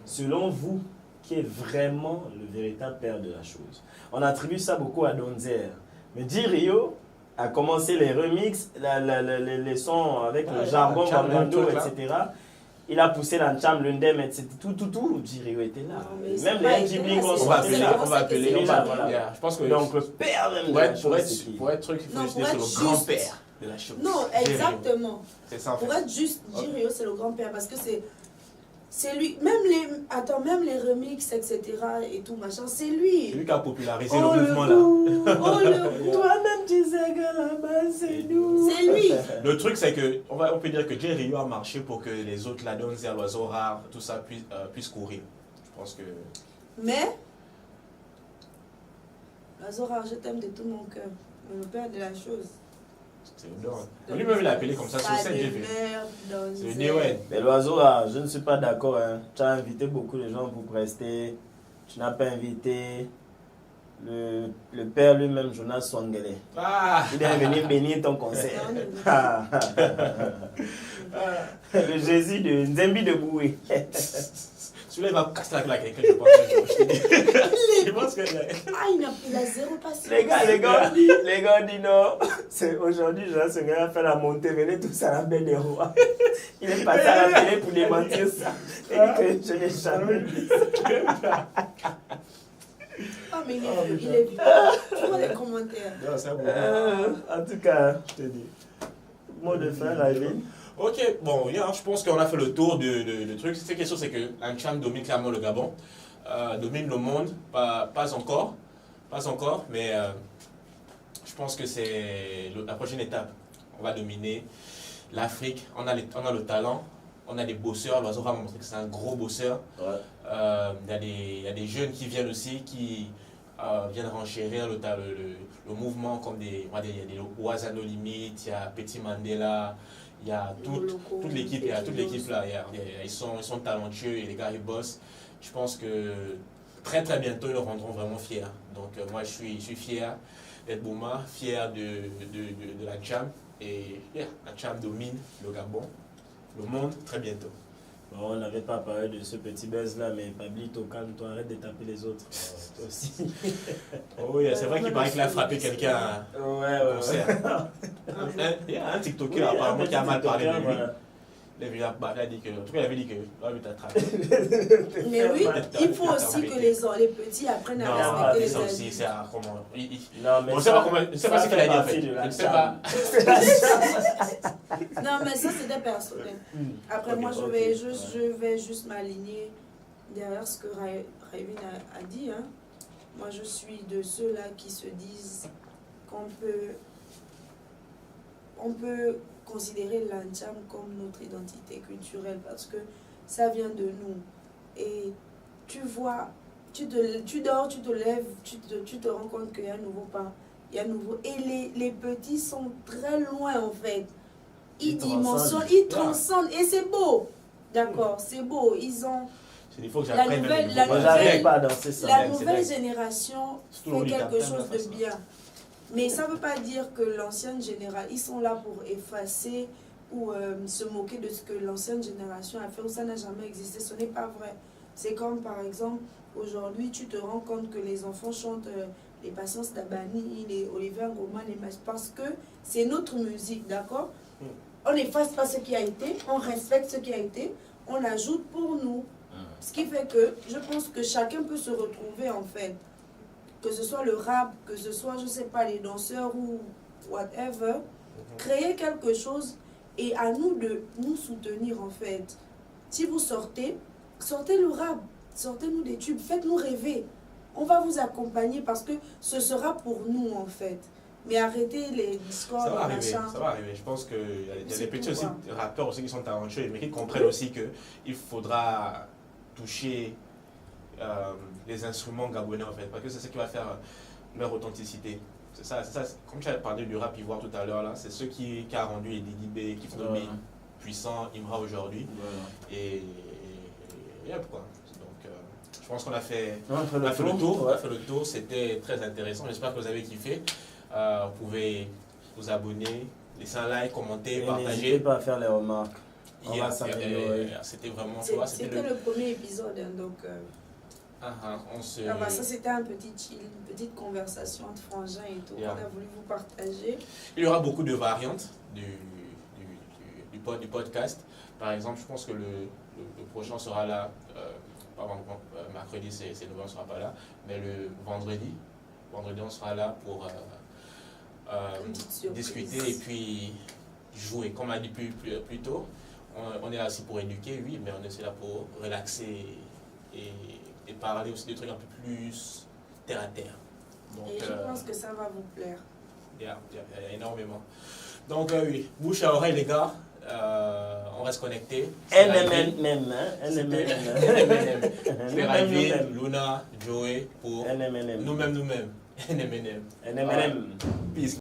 selon vous, qui est vraiment le véritable père de la chose? On attribue ça beaucoup à Donzer. Mais J-Rio a commencé les remixes, les sons avec le jargon la Cham, Bangando, le truc, là. etc. Il a poussé la Cham, l'Undem, etc. Tout. J-Rio était là. Non, mais Même c'est les pas NGB étonnant, qu'on c'est On va ça, appeler, c'est on va appeler. c'est on ça, va- voilà. Yeah, je pense que Donc le père même de pour la être, chose, c'est qui? pour être truc, il faut Non, juste pour dire c'est être le juste. grand-père de la chose. Non, J-Rio. exactement. C'est ça en fait. Pour être juste, J-Rio, c'est le grand-père parce que c'est lui, même les remixes, etc. et tout machin, c'est C'est lui. lui qui a popularisé Oh le le mouvement là. coup, oh le coup. Toi-même tu sais que là-bas c'est nous. C'est lui. Le truc c'est que on peut dire que J-Rio a marché pour que les autres, la Donzer, l'Oiseau Rare, tout ça puisse courir. Je pense que Mais, Lazora, je t'aime de tout mon cœur. Mais le père de la chose. c'est le don. Lui-même il a appelé comme ça sur Pas scène, de j'ai vu. merde dans C'est le un- Néwen. Mais l'oiseau là, je ne suis pas d'accord. Hein. Tu as invité beaucoup de gens pour prester. Tu n'as pas invité le père lui-même, Jonas Swangele. Ah! Il est venu bénir ton concert. Non, non, Le Jésus de Nzembi de Boué. Celui-là il va casser la claque avec quelqu'un, je pense. Je te dis. Je pense que. Ah, il a zéro patience. Les gars disent non. C'est aujourd'hui, Jonas Swangele a fait la montée, venez tous à la baie des rois. Il est passé à la télé pour démentir ça. Il dit que je n'ai jamais dit ça. Ah, mais il est vieux. Tu vois les commentaires. Non, c'est bon. En tout cas, je te dis. Mot de fin, la vie. Ok, bon, yeah, je pense qu'on a fait le tour de trucs. C'est quelque chose, c'est que Ancham domine clairement le Gabon, domine le monde, pas encore, mais je pense que c'est la prochaine étape. On va dominer l'Afrique, on a le talent, on a des bosseurs. L'Oiseau va montrer que c'est un gros bosseur. Ouais. Il y a des jeunes qui viennent aussi, qui viennent renchérir le mouvement, comme il y a des Waza No Limit, il y a Petit Mandela, il y a toute l'équipe, là, ils sont talentueux et les gars ils bossent. Je pense que très bientôt ils nous rendront vraiment fiers. Donc moi je suis fier d'être Bouma, fier de la Jam, et la Jam domine le Gabon, le monde très bientôt. Bon, on n'avait pas parlé de ce petit buzz là, mais Pablito, calme-toi, arrête de taper les autres. Toi aussi. Oh oui, c'est vrai qu'il paraît qu'il a frappé quelqu'un au concert. Il y a un TikToker apparemment qui a mal parlé de lui. Voilà. Il a dit que, en tout cas, il avait dit que là, il t'a attrapé. Mais oui, il faut aussi que les petits apprennent à respecter les ça aussi, adultes. c'est comment. Non, mais On ne sait pas comment. Je ne sais pas ce qu'il a dit en fait. Je ne sais pas. Non, mais ça, c'était personnel. Après, Ok, moi, ok, je vais juste m'aligner derrière ce que Raivin a dit. Hein. Moi, je suis de ceux-là qui se disent qu'on peut considérer l'Ancham comme notre identité culturelle parce que ça vient de nous. Et tu vois, tu dors, tu te lèves, tu te rends compte qu'il y a un nouveau pas. Il y a un nouveau. Et les petits sont très loin en fait. Ils dimensionnent, ils transcendent. Et c'est beau. D'accord, c'est beau. Ils ont. Il faut que La j'apprenne. nouvelle- Moi, j'arrive pas à danser ça. La c'est nouvelle vrai. génération Surtout fait Lolita, quelque t'aimes chose la de façon. bien. Mais ça ne veut pas dire que l'ancienne génération, ils sont là pour effacer ou se moquer de ce que l'ancienne génération a fait ou ça n'a jamais existé. Ce n'est pas vrai. C'est comme par exemple, aujourd'hui, tu te rends compte que les enfants chantent les Patience d'Abani, les Olivier Ngoma, les Mas, parce que c'est notre musique, d'accord? On n'efface pas ce qui a été, on respecte ce qui a été, on ajoute pour nous. Ce qui fait que je pense que chacun peut se retrouver en fait. Que ce soit le rap, que ce soit, je sais pas, les danseurs ou whatever. Créer quelque chose et à nous de nous soutenir en fait. Si vous sortez le rap, sortez-nous des tubes, faites-nous rêver. On va vous accompagner parce que ce sera pour nous en fait. Mais arrêtez les discours, Ça va les arriver, machins. ça va arriver. Je pense qu'il y a C'est des petits tout, aussi, quoi. rappeurs aussi qui sont talentueux, mais qui comprennent aussi qu'il faudra toucher les instruments gabonais en fait, parce que c'est ce qui va faire leur authenticité. C'est ça, comme tu as parlé du rap ivoire tout à l'heure, là, c'est ce qui a rendu les Didibé, qui font puissant Imra aujourd'hui. Voilà. Et hop, quoi. Donc, je pense qu'on a fait, On a fait on a fait le tour. ouais. On a fait le tour, c'était très intéressant. J'espère que vous avez kiffé. Vous pouvez vous abonner, laisser un like, commenter, Et partager. n'hésitez pas à faire les remarques. On Yeah, va s'améliorer. c'était vraiment, tu vois, C'était le premier épisode, hein, donc on se... ça c'était un petit chill, une petite conversation entre frangins et tout. Yeah. On a voulu vous partager. Il y aura beaucoup de variantes du podcast. Par exemple, je pense que le prochain sera là, mercredi, c'est Nova, on ne sera pas là, mais le vendredi, on sera là pour Une petite surprise. discuter et puis jouer. Comme on a dit plus tôt, on est là aussi pour éduquer, oui, mais on est aussi là pour relaxer et parler aussi des trucs un peu plus terre à terre. Donc, Et je pense que ça va vous plaire. il y a énormément. Donc oui, bouche à oreille les gars, on reste connectés. NMNM, NMNM. C'est Raivin, Luna, Joey pour NMNM. nous-mêmes. NMNM. NMNM. Peace.